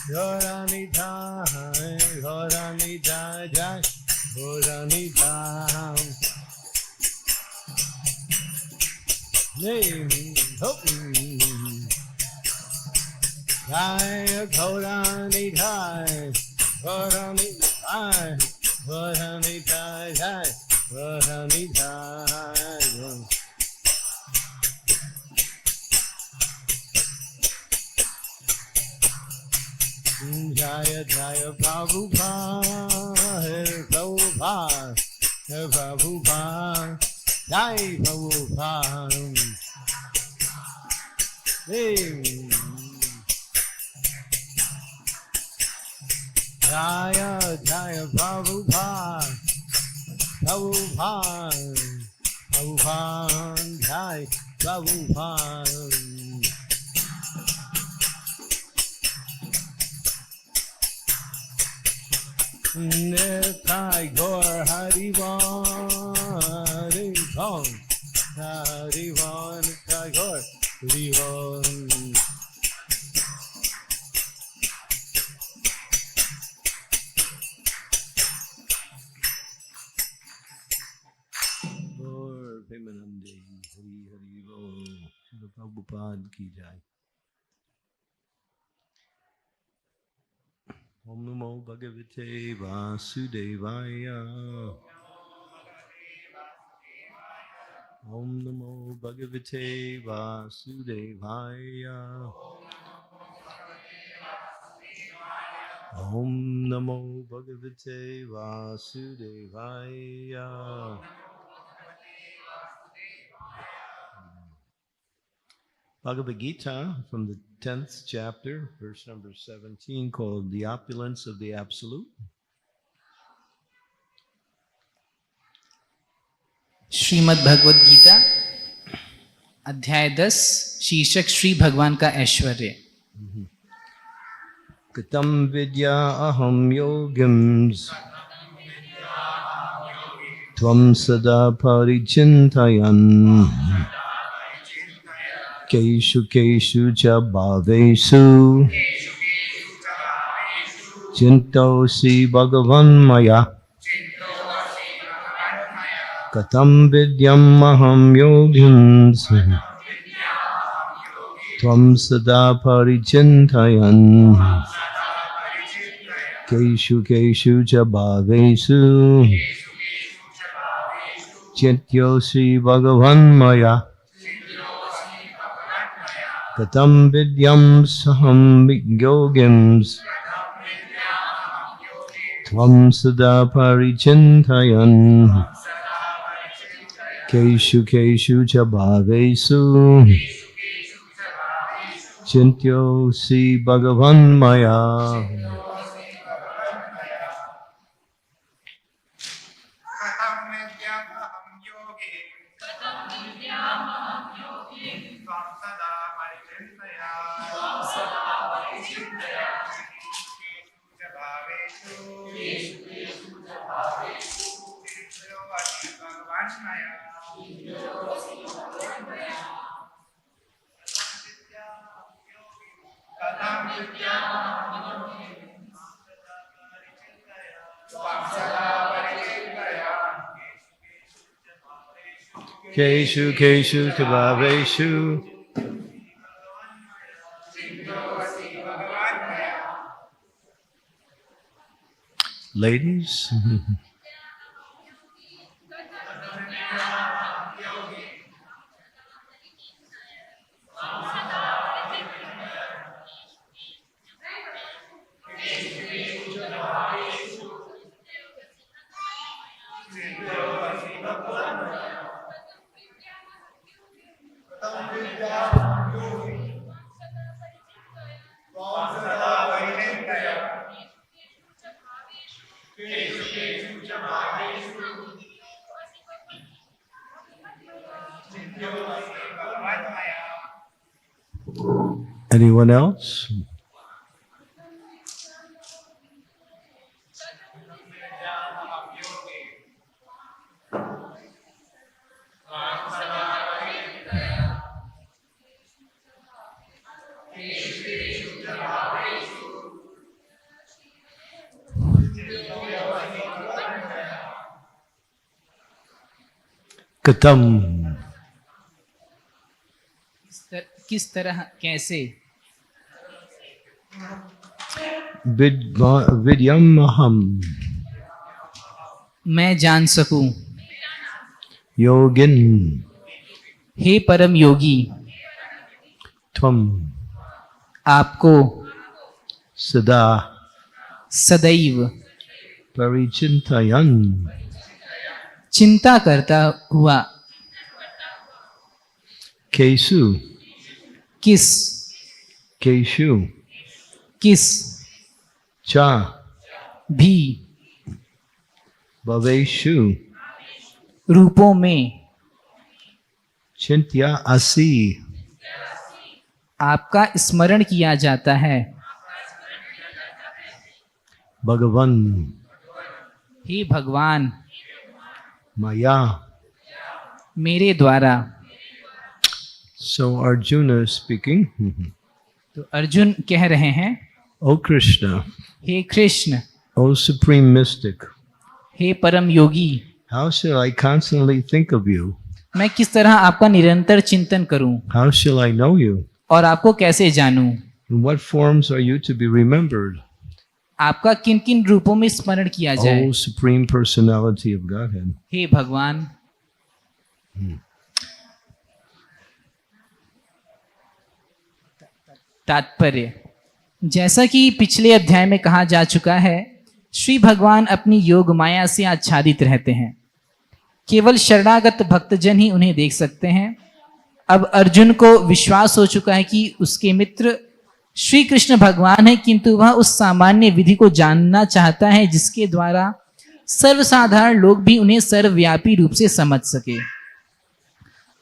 Goranidhai, Goranidhai, Jai, Goranidhai. Jai, Goranidhai, Goranidhai, Goranidhai, Jai, Goranidhai. Jaya Jaya Prabhupada, Prabhupada, Prabhupada, Jai Prabhupada. Jaya Jaya Prabhupada, Prabhupada, Prabhupada, Jai Prabhupada. Nitai Gaur Harivan, Harivan, Harivan, Nitai Gaur Harivan. Gaur Premanande, Hari Hari Bol, Srila Prabhupada ki jai. Om Namo Bhagavate Vasudevaya. Om Namo Bhagavate Vasudevaya. Om Namo Bhagavate Vasudevaya. Bhagavad Gita from the 10th chapter, verse number 17, called The Opulence of the Absolute. Shrimad Bhagavad Gita अध्याय 10 शीर्षक श्री भगवान का ऐश्वर्य। Katam vidya aham yogims tvam sada parichintayan keshu keshu cha bhavesu chintosi bhagavan maya. Katam vidyam aham yogims tvam sada parichintayan keshu keshu cha bhavesu chintosi bhagavan maya. Katam vidyam saham yogims tvam sada parichintayan keshu keshu cha bhavesu chintyosi bhagavan maya. Keshu keshu cha bhaveshu. Ladies, anyone else? Katam. किस तरह, कैसे? Vidyamaham. मैं जान सकूं। Yogin. हे परम योगी, Tvam. आपको Sada. सदैव Parichintayan. चिंता करता हुआ। Kesu. किस? Keshu. किस Cha. भी Bhaveshu. रूपों में Chintya asi. आपका स्मरण किया जाता है। Bhagavan. हे भगवान, Maya. मेरे द्वारा। So Arjuna is speaking. तो अर्जुन कह रहे हैं, O Krishna, हे कृष्ण, O Supreme Mystic, हे परम योगी, how shall I constantly think of you? मैं किस तरह आपका निरंतर चिंतन करूं How shall I know you? और आपको कैसे जानूं? In what forms are you to be remembered? आपका किन किन रूपों में स्मरण किया जाए? O Supreme Personality of Godhead. हे भगवान। तात्पर्य, जैसा कि पिछले अध्याय में कहा जा चुका है, श्री भगवान अपनी योग माया से आच्छादित रहते हैं। केवल शरणागत भक्तजन ही उन्हें देख सकते हैं। अब अर्जुन को विश्वास हो चुका है कि उसके मित्र श्री कृष्ण भगवान है, किंतु वह उस सामान्य विधि को जानना चाहता है जिसके द्वारा सर्वसाधारण लोग भी उन्हें सर्वव्यापी रूप से समझ सके।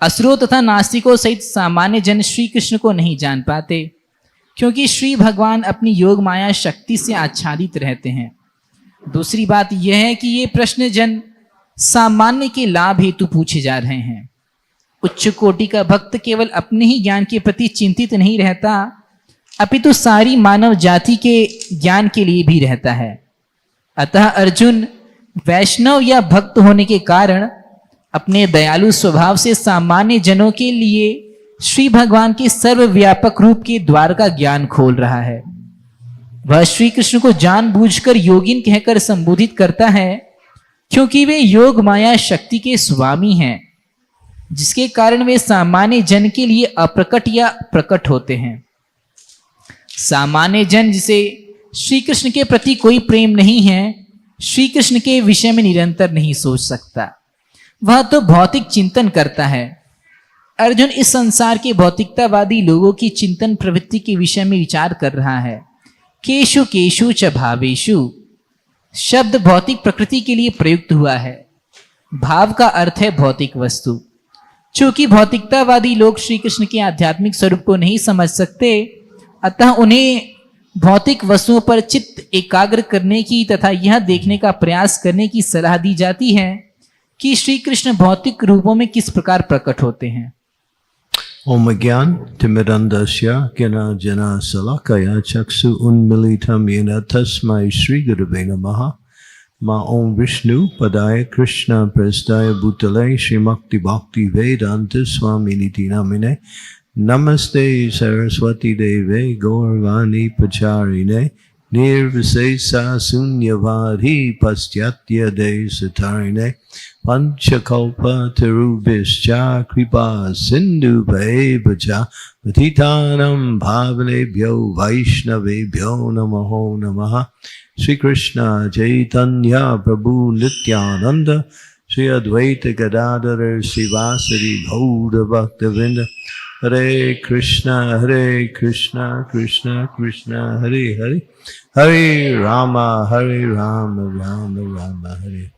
असुरों तथा नास्तिकों सहित सामान्य जन श्री कृष्ण को नहीं जान पाते, क्योंकि श्री भगवान अपनी योग माया शक्ति से आच्छादित रहते हैं। दूसरी बात यह है कि ये प्रश्न जन सामान्य के लाभ हेतु पूछे जा रहे हैं। उच्च कोटि का भक्त केवल अपने ही ज्ञान के प्रति चिंतित नहीं रहता, अपितु सारी मानव जाति के ज्ञान के लिए भी रहता है। अतः अर्जुन वैष्णव या भक्त होने के कारण अपने दयालु स्वभाव से सामान्य जनों के लिए श्री भगवान के सर्वव्यापक रूप के द्वार का ज्ञान खोल रहा है। वह श्री कृष्ण को जानबूझकर योगिन कहकर संबोधित करता है, क्योंकि वे योग माया शक्ति के स्वामी हैं, जिसके कारण वे सामान्य जन के लिए अप्रकट या प्रकट होते हैं। सामान्य जन जिसे श्री कृष्ण के प्रति कोई प्रेम नहीं है, श्री कृष्ण के विषय में निरंतर नहीं सोच सकता। वह तो भौतिक चिंतन करता है। अर्जुन इस संसार के भौतिकतावादी लोगों की चिंतन प्रवृत्ति के विषय में विचार कर रहा है। केशु केशु च भावेशु शब्द भौतिक प्रकृति के लिए प्रयुक्त हुआ है। भाव का अर्थ है भौतिक वस्तु। चूंकि भौतिकतावादी लोग श्री कृष्ण के आध्यात्मिक स्वरूप को नहीं समझ सकते, अतः उन्हें भौतिक वस्तुओं पर चित्त एकाग्र करने की तथा यह देखने का प्रयास करने की सलाह दी जाती है कि श्री कृष्ण भौतिक रूपों में किस प्रकार प्रकट होते हैं। Om Gyan Timidandasya Gena Jana Salakaya Chaksu Unmilitam Yena Tasmai Shri Gurave Namaha Ma Om Vishnu Padaya Krishna Prestaya Bhutale Srimakti Bhakti Vedanta Swamini Namine Namaste Saraswati Deve Gaurvani Pacharine Nirvisesa Sunyavadhi Pastyatya De Satarine Panchakalpa Tarubhischa Kripa Sindhu Bhaja Patitanam Bhavanebhyo Vaishnavebhyo Namaho Namaha Sri Krishna Chaitanya Prabhu Nityananda Sri Advaita Gadadhara Srivasari Gauda Bhaktavinda Hare Krishna Krishna Krishna Hare Hare Hare Rama Rama Rama Hare.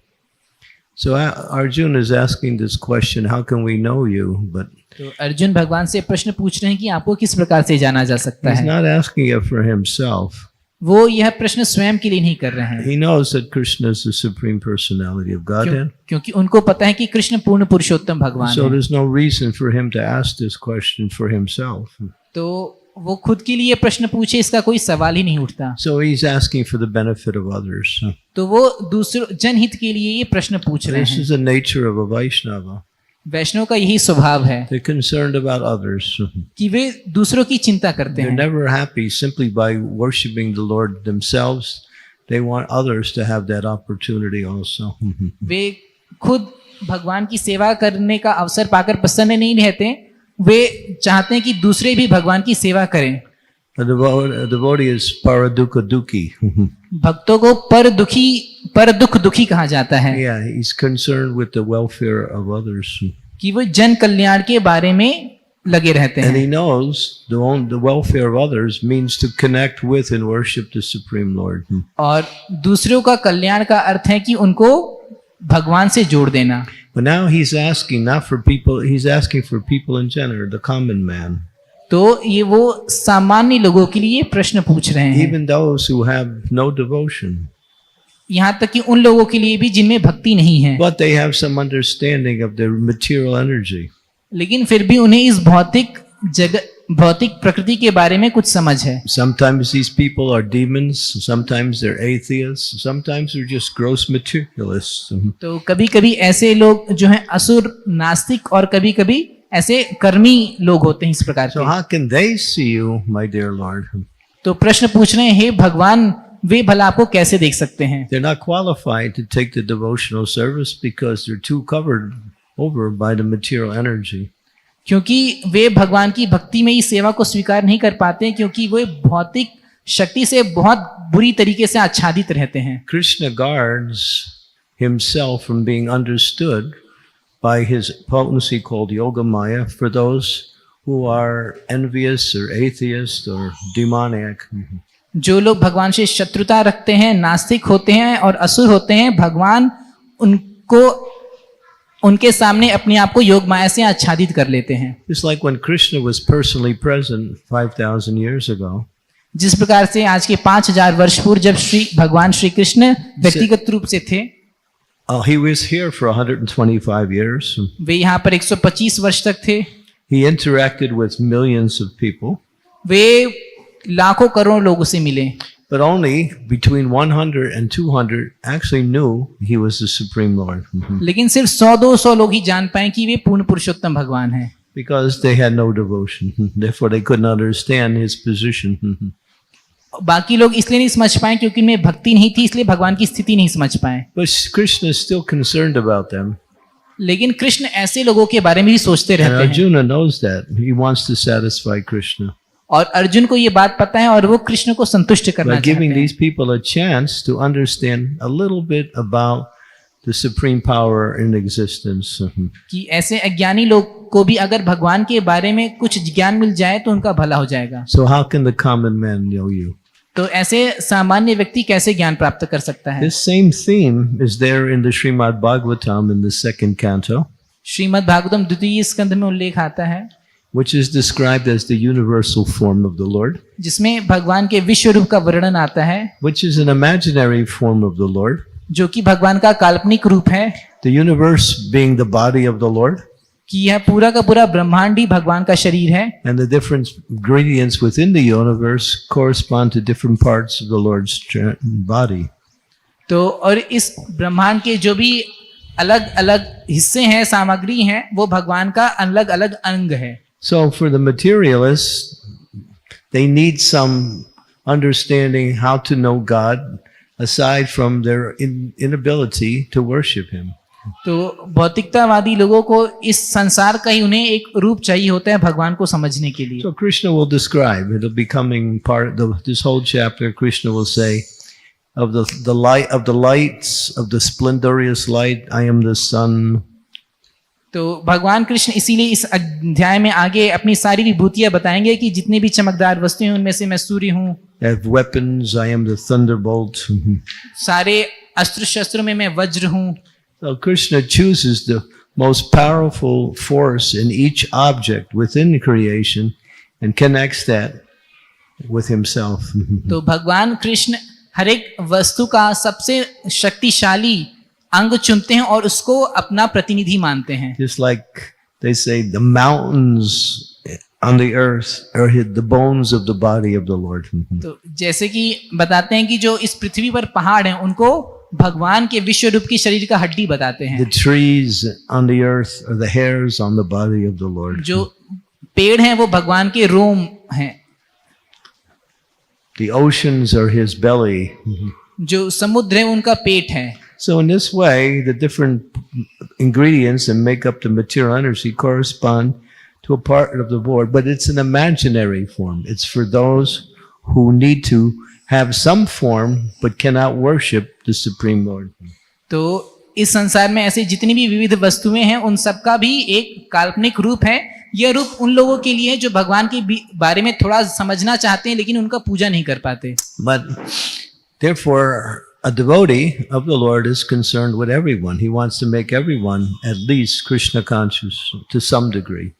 So Arjuna is asking this question, how can we know you? But तो अर्जुन भगवान से प्रश्न पूछ रहे हैं कि आपको किस प्रकार से जाना जा सकता he's है। not asking it for himself. वो यह प्रश्न स्वयं के लिए नहीं कर रहे हैं, He knows that Krishna is the Supreme Personality of Godhead. क्योंकि उनको पता है कि कृष्ण पूर्ण पुरुषोत्तम भगवान So है। there's no reason for him to ask this question for himself. तो वो खुद के लिए प्रश्न पूछे, इसका कोई सवाल ही नहीं उठता। So he's asking for the benefit of others. तो वो दूसरों जनहित के लिए ये प्रश्न पूछ रहे This हैं। is the nature of a Vaishnava. वैष्णव का यही स्वभाव है They're concerned about others. कि वे दूसरों की चिंता करते They're हैं. never happy simply by worshiping the Lord themselves. They want others to have that opportunity also. वे खुद भगवान की सेवा करने का अवसर पाकर प्रसन्न नहीं रहते. वे चाहते हैं कि दूसरे भी भगवान की सेवा करें. A devotee is paradukha dukhi. भक्तों को पर दुख दुखी कहा जाता है. Yeah, he's concerned with the welfare of others. कि वो जन कल्याण के बारे में लगे रहते And he हैं. knows the welfare of others means to connect with and worship the Supreme Lord. और दूसरों का कल्याण का अर्थ है कि उनको भगवान से जोड़ देना. But now he's asking not for people, he's asking for people in general, the common man. तो ये वो सामान्य लोगों के लिए प्रश्न पूछ रहे हैं. Even those who have no devotion. यहाँ तक कि उन लोगों के लिए भी जिनमें भक्ति नहीं है. But they have some understanding of their material energy. लेकिन फिर भी उन्हें इस भौतिक प्रकृति के बारे में कुछ समझ है. Sometimes these people are demons, sometimes they're atheists, sometimes they're just gross materialists. तो कभी कभी ऐसे लोग जो हैं असुर नास्तिक और कभी कभी ऐसे कर्मी लोग होते हैं इस प्रकार So के. how can they see you, my dear Lord? तो प्रश्न पूछ रहे हैं, हे भगवान वे भला आपको कैसे देख सकते हैं. They're not qualified to take the devotional service because they're too covered over by the material energy. क्योंकि वे भगवान की भक्ति में इस सेवा को स्वीकार नहीं कर पाते क्योंकि वे भौतिक शक्ति से बहुत बुरी तरीके से आच्छादित रहते हैं. Krishna guards himself from being understood by his potency called Yoga Maya for those who are envious or atheist or demoniac. जो लोग भगवान से शत्रुता रखते हैं, नास्तिक होते हैं और असुर होते हैं, भगवान उनके सामने अपने आप को योग माया से आच्छादित कर लेते हैं. Just like when Krishna was personally present 5,000 years ago. जिस प्रकार से आज के 5000 वर्ष पूर्व जब भगवान श्री कृष्ण व्यक्तिगत रूप से थे. He was here for 125 years. वे यहाँ पर 125 वर्ष तक थे. He interacted with millions of people. वे लाखों करोड़ लोगों से मिले. But only between 100 and 200 actually knew he was the Supreme Lord. लेकिन सिर्फ 100-200 लोग ही जान पाए कि वे पूर्ण पुरुषोत्तम भगवान हैं. Because they had no devotion. Therefore they couldn't understand his position. बाकी लोग इसलिए नहीं समझ पाए क्योंकि उनमें भक्ति नहीं थी, इसलिए भगवान की स्थिति नहीं समझ पाए. But Krishna is still concerned about them. लेकिन कृष्ण ऐसे लोगों के बारे में भी सोचते And रहते हैं. Arjuna knows that. He wants to satisfy Krishna. और अर्जुन को ये बात पता है और वो कृष्ण को संतुष्ट करना By चाहते giving हैं. these people a chance to understand a little bit about the supreme power in existence. कि ऐसे अज्ञानी लोग को भी अगर भगवान के बारे में कुछ ज्ञान मिल जाए तो उनका भला हो जाएगा. So how can the common man know you? तो ऐसे सामान्य व्यक्ति कैसे ज्ञान प्राप्त कर सकता है. This same theme is there in the Srimad Bhagavatam in the second canto, Shrimad Bhagavatam द्वितीय स्कंध में उल्लेख आता है which is described as the universal form of the Lord, जिसमें भगवान के विश्व रूप का वर्णन आता है, which is an imaginary form of the Lord, जो कि भगवान का काल्पनिक रूप है. the universe being the body of the Lord, कि यह पूरा का पूरा ब्रह्मांड ही भगवान का शरीर है. and the different ingredients within the universe correspond to different parts of the Lord's body. तो और इस ब्रह्मांड के जो भी अलग अलग हिस्से हैं, सामग्री हैं, वो भगवान का अलग अलग अंग है. So for the materialists, they need some understanding how to know God aside from their inability to worship Him. तो भौतिकतावादी लोगों को इस संसार का ही उन्हें एक रूप चाहिए होता है भगवान को समझने के लिए. So Krishna will describe, it'll be coming part of this whole chapter. Krishna will say, of the lights of the splendorous light, I am the sun. तो भगवान कृष्ण इसीलिए इस अध्याय में आगे अपनी सारी विभूतियां बताएंगे कि जितनी भी चमकदार वस्तुएं उनमें से मैं सूर्य हूँ. I have weapons, I am the thunderbolt. सारे अस्त्र शस्त्रों में मैं वज्र हूँ. So Krishna chooses the most powerful force in each object within creation and connects that with himself. तो भगवान कृष्ण हर एक वस्तु का सबसे शक्तिशाली अंग चुनते हैं और उसको अपना प्रतिनिधि मानते हैं. Just like they say, the mountains on the earth are the bones of the body of the Lord. तो जैसे कि बताते हैं कि जो इस पृथ्वी पर पहाड़ हैं उनको भगवान के विश्व रूप की शरीर का हड्डी बताते हैं। The trees on the earth are the hairs on the body of the Lord. जो पेड़ हैं वो भगवान के रोम हैं। The oceans are his belly. जो समुद्र है उनका पेट है। So in this way, the different ingredients that make up the material energy correspond to a part of the Lord, but it's an imaginary form. It's for those who need to have some form but cannot worship the Supreme Lord. तो इस संसार में ऐसे जितनी भी विविध वस्तुएं हैं उन सबका भी एक काल्पनिक रूप है। यह रूप उन लोगों के लिए है जो भगवान के बारे में थोड़ा समझना चाहते हैं लेकिन उनका पूजा नहीं कर पाते। But therefore, a devotee of the Lord is concerned with everyone. He wants to make everyone at least Krishna conscious to some degree.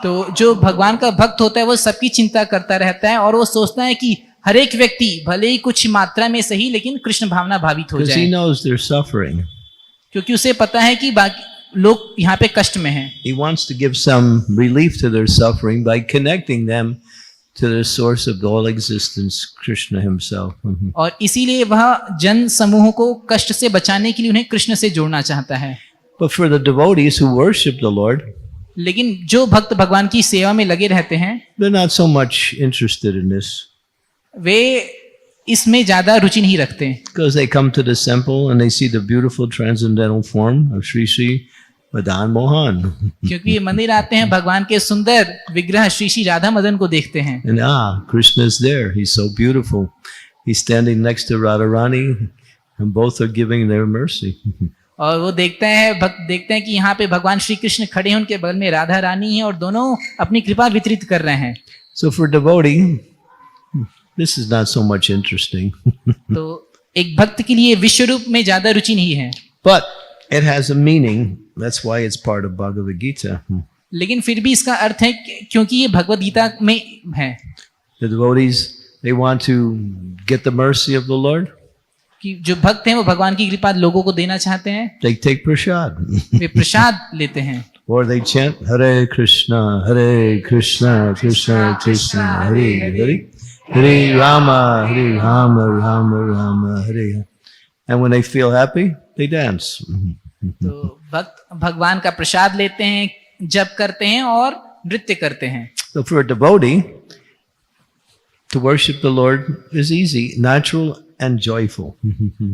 तो जो भगवान का भक्त होता है वो सबकी चिंता करता रहता है और वो सोचता है कि हर एक व्यक्ति भले ही कुछ मात्रा में सही लेकिन कृष्ण भावना भावित हो Because he जाए, knows they're suffering. क्योंकि उसे पता है कि बाकी लोग यहाँ पे कष्ट में हैं। He wants to give some relief to their suffering by connecting them to the source of all existence, Krishna himself. और इसीलिए वह जन समूह को कष्ट से बचाने के लिए उन्हें कृष्ण से जोड़ना चाहता है। But for the devotees who worship the Lord, लेकिन जो भक्त भगवान की सेवा में लगे रहते हैं they're not so much interested in this. वे इसमें ज्यादा रुचि नहीं रखते, Because they come to the temple and they see the beautiful transcendental form of Sri Sri Madan Mohan. क्योंकि ये मंदिर आते हैं भगवान के सुंदर विग्रह श्री श्री राधा मदन को देखते हैं। And Krishna is there. He's so beautiful. He's standing next to Radharani and both are giving their mercy. और वो देखते हैं कि यहाँ पे भगवान श्री कृष्ण खड़े हैं, उनके बगल में राधा रानी है और दोनों अपनी कृपा वितरित कर रहे हैं। So for devotee, this is not so much interesting. तो एक भक्त के लिए विश्व रूप में ज्यादा रुचि नहीं है, But it has a meaning. That's why it's part of Bhagavad Gita. लेकिन फिर भी इसका अर्थ है क्योंकि ये भगवद गीता में है The devotees, they want to get the mercy of the Lord. कि जो भक्त हैं वो भगवान की कृपा लोगों को देना चाहते हैं, They take prasad. वे प्रसाद लेते हैं Or they chant Hare Krishna, Krishna Krishna, Hare Hare, Hare Rama, Rama Rama, Hare. And when they feel happy, they dance. तो भक्त भगवान का प्रसाद लेते हैं, जप करते हैं और नृत्य करते हैं। So for a devotee, to worship the Lord is easy, natural and joyful.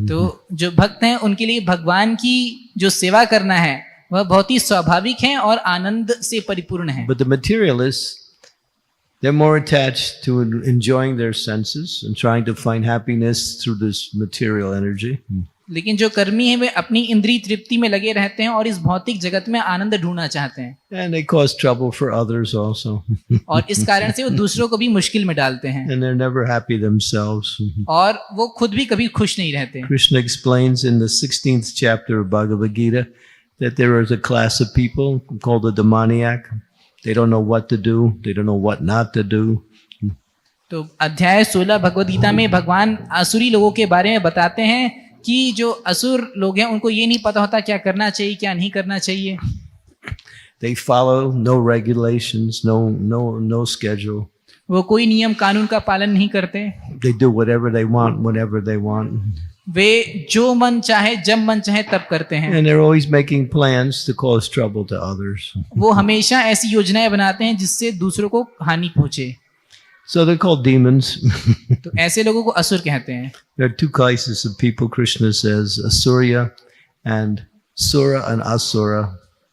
तो जो भक्त हैं उनके लिए भगवान की जो सेवा करना है वह बहुत ही स्वाभाविक है और आनंद से परिपूर्ण है। But the materialists, they're more attached to enjoying their senses and trying to find happiness through this material energy. लेकिन जो कर्मी है वे अपनी इंद्रिय तृप्ति में लगे रहते हैं और इस भौतिक जगत में आनंद ढूंढना चाहते हैं, And they cause trouble for others also. और इस कारण से वो दूसरों को भी मुश्किल में डालते हैं And they're never happy themselves. और वो खुद भी कभी खुश नहीं रहते। Krishna explains in the 16th chapter of Bhagavad Gita that there is a class of people called the demoniac. They don't know what to do. They don't know what not to do. तो अध्याय 16 भगवद गीता में भगवान आसुरी लोगों के बारे में बताते हैं कि जो असुर लोग हैं उनको ये नहीं पता होता क्या करना चाहिए क्या नहीं करना चाहिए। They follow no regulations, no schedule. वो कोई नियम कानून का पालन नहीं करते, They do whatever they want, whenever they want. वे जो मन चाहे जब मन चाहे तब करते हैं। And they're always making plans to cause trouble to others. वो हमेशा ऐसी योजनाएं बनाते हैं जिससे दूसरों को हानि पहुंचे। So they're called demons. तो ऐसे लोगों को असुर कहते हैं। There are two classes of people, Krishna says, Asurya and Sura and Asura.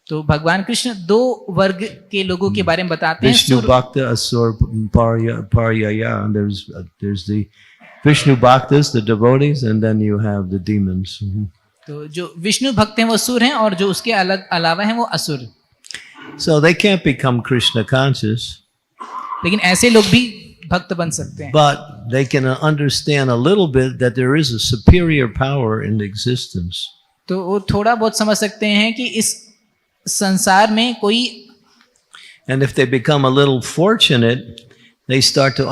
तो भगवान कृष्ण दो वर्ग के लोगों के बारे में बताते हैं, Vishnu सुर Bhakta, Asur, Paryaya. And there's the Vishnu Bhaktas, the devotees, and then you have the demons. तो जो विष्णु भक्त हैं वो सुर हैं और जो उसके अलग अलावा हैं वो असुर। So they can't become Krishna conscious, लेकिन ऐसे लोग भी भक्त बन सकते हैं, but they can understand a little bit that there is a superior power in existence. तो वो थोड़ा बहुत समझ सकते हैं कि इस संसार में कोई, And if they become a little fortunate, they start to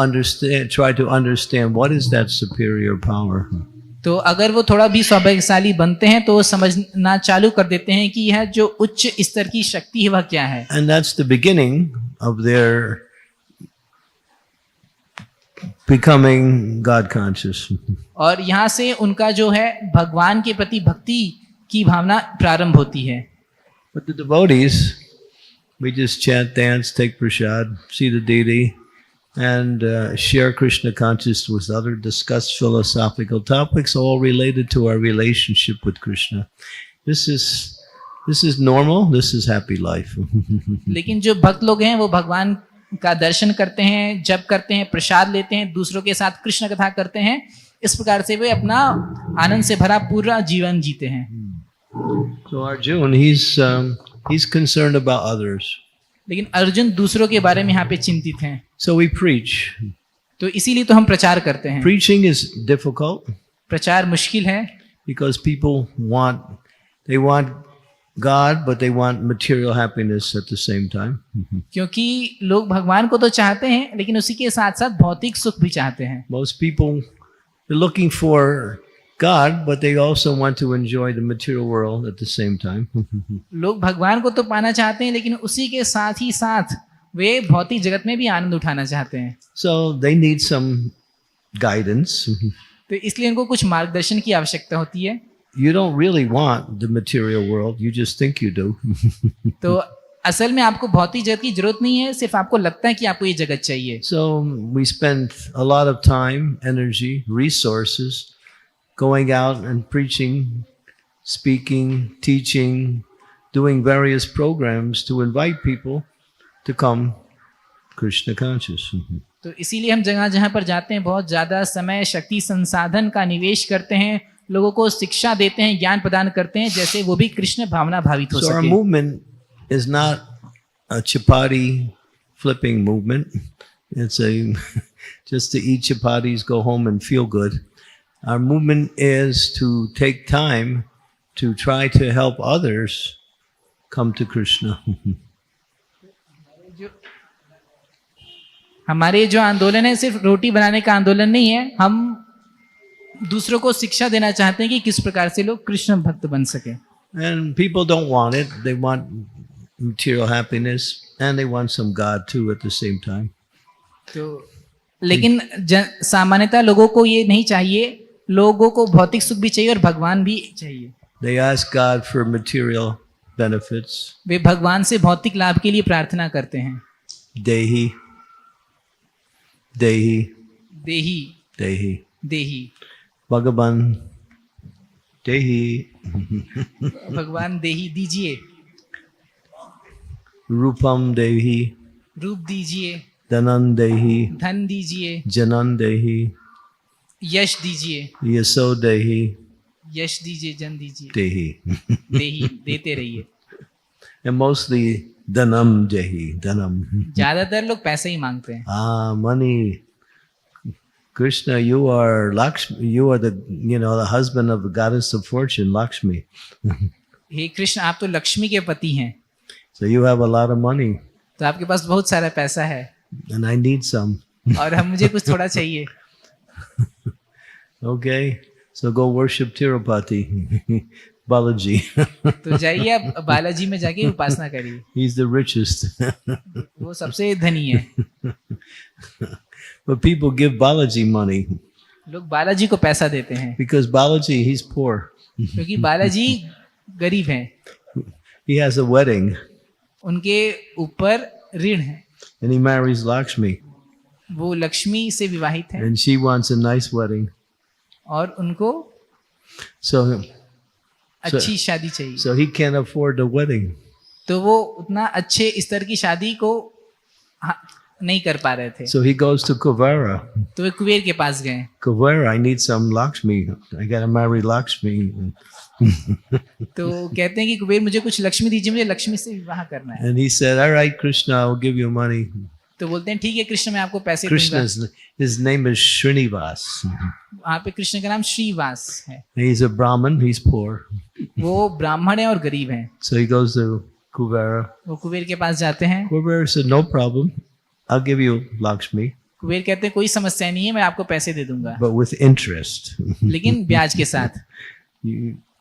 try to understand what is that superior power. तो अगर वो थोड़ा भी सौभाग्यशाली बनते हैं तो वो समझना चालू कर देते हैं कि यह जो उच्च स्तर की शक्ति है वह क्या है। And that's the beginning of their becoming God conscious. और यहाँ से उनका जो है भगवान के प्रति भक्ति की भावना प्रारंभ होती है। But the devotees, we just chant, dance, take prasad, see the deity, and share Krishna consciousness with others, discuss philosophical topics, all related to our relationship with Krishna. This is normal. This is happy life. लेकिन जो भक्त लोग हैं वो भगवान का दर्शन करते हैं, जप करते हैं, प्रसाद लेते हैं, दूसरों के साथ कृष्ण कथा करते हैं। इस प्रकार से वे अपना आनंद से भरा पूरा जीवन जीते हैं। So Arjun, he's concerned about others. लेकिन अर्जुन दूसरों के बारे में यहाँ पे चिंतित हैं। So we preach. तो इसीलिए तो हम प्रचार करते हैं। Preaching is difficult प्रचार मुश्किल है because people want God, but they want material happiness at the same time. क्योंकि लोग भगवान को तो चाहते हैं लेकिन उसी के साथ साथ भौतिक सुख भी चाहते हैं। Most people are looking for God, but they also want to enjoy the material world at the same time. लोग भगवान को तो पाना चाहते हैं लेकिन उसी के साथ ही साथ वे भौतिक जगत में भी आनंद उठाना चाहते हैं। So they need some guidance. तो इसलिए उनको कुछ मार्गदर्शन की आवश्यकता होती है। You don't really want the material world, you just think you do. तो असल में आपको भौतिक जगत की जरूरत नहीं है, सिर्फ आपको लगता है कि आपको ये जगत चाहिए। So we spend a lot of time, energy, resources going out and preaching, speaking, teaching, doing various programs to invite people to come Krishna conscious. तो इसीलिए हम जगह जहाँ पर जाते हैं बहुत ज़्यादा समय, शक्ति, संसाधन का निवेश करते हैं, लोगों को शिक्षा देते हैं, ज्ञान प्रदान करते हैं, जैसे वो भी कृष्ण भावना भावित हो So our सके। movement is not a chapati flipping movement. It's just to eat chapatis, go home and feel good. Our movement is to take time to try to help others come to Krishna. हमारे जो आंदोलन है सिर्फ रोटी बनाने का आंदोलन नहीं है, हम दूसरों को शिक्षा देना चाहते हैं कि किस प्रकार से लोग कृष्ण भक्त बन सके। And people don't want it. They want material happiness and they want some God too at the same time. तो लेकिन सामान्यतः लोगों को ये नहीं चाहिए, लोगों को भौतिक सुख भी चाहिए और भगवान भी चाहिए। They ask God for material benefits. वे भगवान से भौतिक लाभ के लिए प्रार्थना करते हैं। Dehi, Dehi, देही Dehi. देही Bhagavan, Dehi. भगवान देही दीजिए, Rupam Dehi, रूप दीजिए, Dhanan Dehi, धन दीजिए, Janan Dehi, यश दीजिए, Yaso Dehi, यश दीजिए, जन दीजिए, Dehi. देही देते रहिए। And mostly Dhanam Dehi, Dhanam. ज्यादातर लोग पैसे ही मांगते हैं। Money. Krishna, you are Lakshmi, you are the husband of the goddess of fortune, Lakshmi. हे कृष्ण, आप तो लक्ष्मी के पति हैं, So you have a lot of money तो आपके पास बहुत सारा पैसा है and I need some. और हम मुझे कुछ थोड़ा चाहिए। Okay, so go worship Tirupati, Balaji. तो जाइए आप बालाजी में जाके उपासना करिए, He's the richest. वो सबसे धनी है। But people give Balaji money लोग बालाजी को पैसा देते हैं because Balaji, he's poor. क्योंकि बालाजी गरीब हैं, He has a wedding उनके ऊपर ऋण है, and he marries Lakshmi वो लक्ष्मी से विवाहित है and she wants a nice wedding. और उनको So अच्छी शादी चाहिए, so he can't afford the wedding. तो वो उतना अच्छे स्तर की शादी को नहीं कर पा रहे थे, So he goes to Kuvera. तो वे कुबेर के पास गए। Kuvera, I need some Lakshmi. I gotta marry Lakshmi. तो कहते हैं कि कुबेर मुझे कुछ लक्ष्मी दीजिए, मुझे लक्ष्मी से विवाह करना है। And he said, all right, Krishna, I'll give you money. तो बोलते हैं ठीक है कृष्ण, मैं आपको पैसे दूंगा। Krishna's, his name is Srinivas. वहाँ पे कृष्ण का नाम श्रीवास है, He's a Brahmin, he's poor. वो ब्राह्मण है और गरीब है। So he goes to Kuvera. वो कुबेर के पास जाते हैं, Kuvera said, no problem. I'll give you Lakshmi, Kuber कहते हैं कोई समस्या नहीं है, मैं आपको पैसे दे दूंगा, but with interest. लेकिन ब्याज के साथ।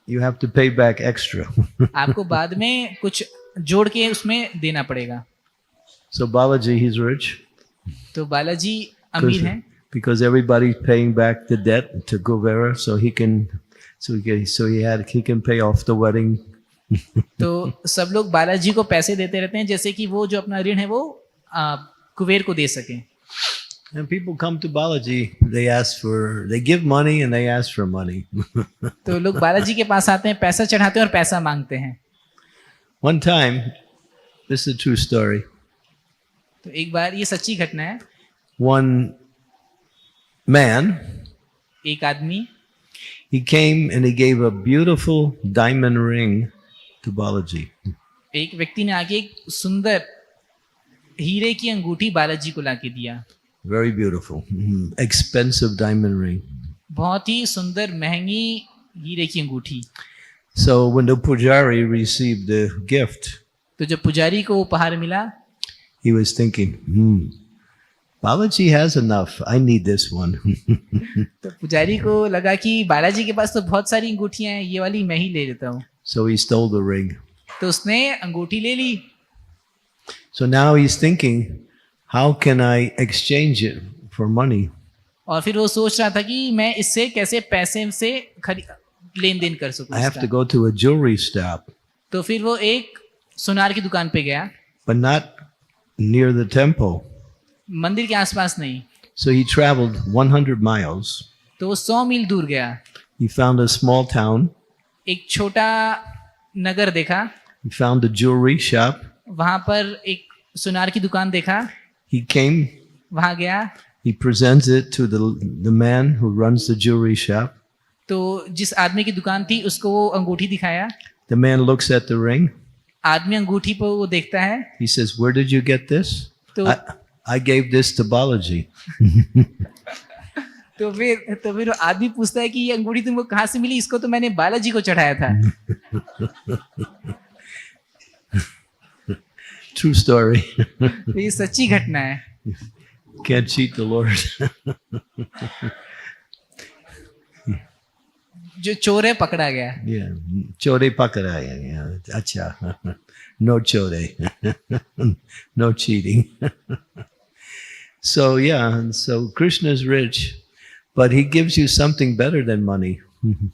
You have to pay back extra. आपको बाद में कुछ जोड़ के उसमें देना पड़ेगा। So Balaji, he's rich. तो बालाजी अमीर हैं because everybody's paying back the debt to Kuvera, so he can pay off the wedding. तो सब लोग बालाजी को पैसे देते रहते हैं जैसे कि वो जो अपना ऋण है वो कुबेर को दे सके. And people come to Balaji, they give money and they ask for money. तो लोग बालाजी के पास आते हैं, पैसा चढ़ाते हैं और पैसा मांगते हैं. One time, this is a true story. तो एक बार, ये सच्ची घटना है, One man, एक आदमी he came and he gave a beautiful diamond ring to Balaji. एक व्यक्ति ने आके एक सुंदर हीरे की अंगूठी बालाजी को लाके दिया. Very beautiful, expensive diamond ring. बहुत ही सुंदर महंगी हीरे की अंगूठी. So when the pujari received the gift, तो जब पुजारी को उपहार मिला, he was thinking, Balaji has enough. I need this one. तो पुजारी को लगा कि बालाजी के पास तो बहुत सारी अंगूठियां हैं, ये वाली मैं ही ले लेता हूँ. So he stole the ring. तो उसने अंगूठी ले ली. So now he's thinking, how can I exchange it for money? और फिर वो सोच रहा था कि मैं इससे कैसे पैसे से लेन देन कर सकूं. I have to go to a jewelry shop, तो फिर वो एक सुनार की दुकान पे गया, but not near the temple. मंदिर के आसपास नहीं. So he traveled 100 miles. तो वो 100 मील दूर गया. He found a small town. एक छोटा नगर देखा. He found a jewelry shop. वहां पर एक सुनार की दुकान देखा. He came. वहां गया. He presents it to the man who runs the jewelry shop. तो जिस आदमी की दुकान थी उसको वो अंगूठी दिखाया. The man looks at the ring. आदमी अंगूठी पर वो देखता है. He says, "Where did you get this?" तो I gave this to Balaji. तो फिर आदमी पूछता है कि ये अंगूठी तुमको कहाँ से मिली? इसको तो मैंने बालाजी को चढ़ाया था. True story. तो ये सच्ची घटना है. Can't cheat the Lord. जो चोर है पकड़ा गया. Yeah, chore pakadaya. Yeah, acha. No chore. No cheating. So yeah, so Krishna is rich, but he gives you something better than money.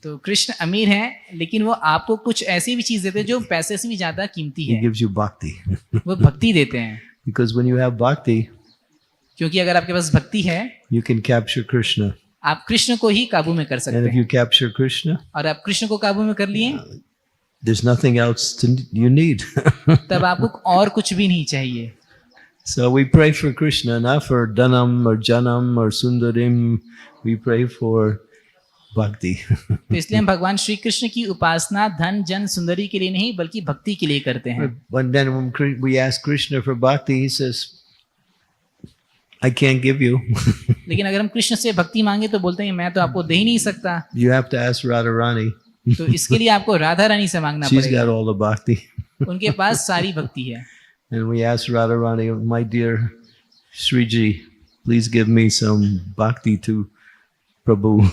तो कृष्ण अमीर हैं, लेकिन वो आपको कुछ ऐसी भी चीज देते हैं जो पैसे से भी ज्यादा कीमती He है. gives you bhakti. वो भक्ति देते हैं. Because when you have bhakti, क्योंकि अगर आपके पास भक्ति है, you can capture Krishna. आप कृष्ण को ही काबू में कर And सकते if हैं. you capture Krishna, और आप कृष्ण को काबू में कर लिए, there's nothing else you need. तब आपको और कुछ भी नहीं चाहिए. So we pray for Krishna, not for Dhanam or Janam or Sundarim. We pray for bhakti. तो इसलिए हम भगवान श्री कृष्ण की उपासना धन जन सुंदरी के लिए नहीं बल्कि भक्ति के लिए करते हैं. But then when we ask Krishna for bhakti, he says, I can't give you. लेकिन अगर हम कृष्ण से भक्ति मांगे तो बोलते हैं मैं तो आपको दे ही नहीं सकता. You have to ask Radharani. तो इसके लिए आपको राधा रानी से मांगना She's पड़ेगा. got all the bhakti. उनके पास सारी भक्ति है. And we ask Radharani, my dear Sriji, please give me some bhakti to Prabhu.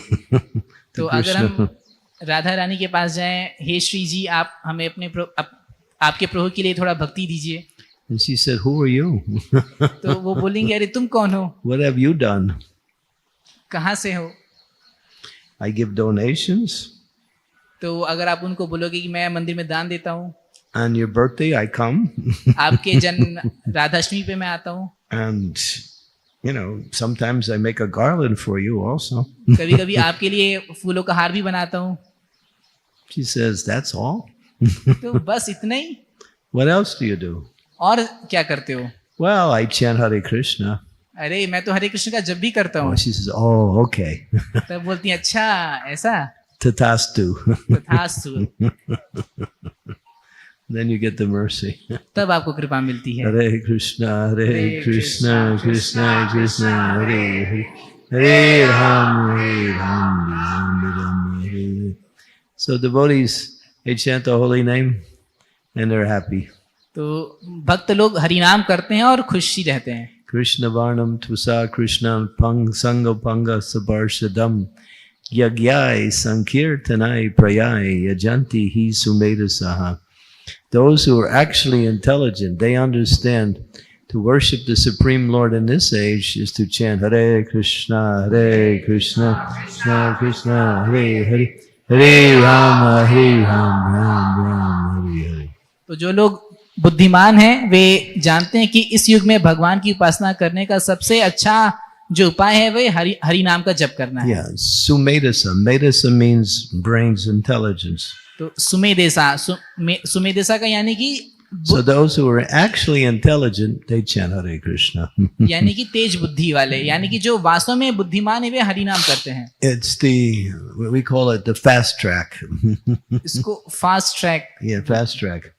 तो अगर हम राधा रानी के पास जाएं, हे श्री जी आप हमें आपके प्रभु के लिए थोड़ा भक्ति दीजिए. And she said, who are you? तो वो बोलेंगे अरे तुम कौन हो? What have you done? कहाँ से हो? I give donations. तो अगर आप उनको बोलोगे कि मैं मंदिर में दान देता हूँ, On your birthday, I come. आपके जन्म राधाष्टमी पे मैं आता हूँ, And, sometimes I make a garland for you also. कभी कभी आपके लिए फूलों का हार भी बनाता हूँ. She says, that's all? तो बस इतना ही? What else do you do? और क्या करते हो? Well, I chant Hare Krishna. अरे मैं तो हरे कृष्ण का जब भी करता हूँ. Oh, she says, oh, okay. तब बोलती है अच्छा ऐसा. Tatastu. तथास्तु. Then you get the mercy. तब आपको कृपा मिलती है. Hare Krishna, Hare Krishna, Krishna Krishna, Hare Hare, Hare Ram, Ram Ram, Hare. So devotees, they chant the holy name and they're happy. तो भक्त लोग हरिनाम करते हैं और खुशी रहते हैं. Krishna Varnam Tusa Krishna Pang Sangha Panga Sabarshadam Yagyai Sankirtanai Prayai Yajanti Hi Sumeda Saha. Those who are actually intelligent, they understand to worship the Supreme Lord in this age is to chant Hare Krishna, Krishna Krishna, Hare Hare, Hare Rama, Ram Ram, Hare Hare. तो जो लोग बुद्धिमान हैं वे जानते हैं कि इस युग में भगवान की उपासना करने का सबसे अच्छा जो उपाय है वह हरि नाम का जप करना है। Yeah, Sumedasa. Medasa means brains, intelligence. तो सुमेधसा का यानी कि So those who are actually intelligent, they chant Hare Krishna. यानी कि तेज बुद्धि वाले, यानी कि जो वास्तव में बुद्धिमान है वे हरि नाम करते हैं। It's we call it the fast track. इसको fast track, Yeah, fast track.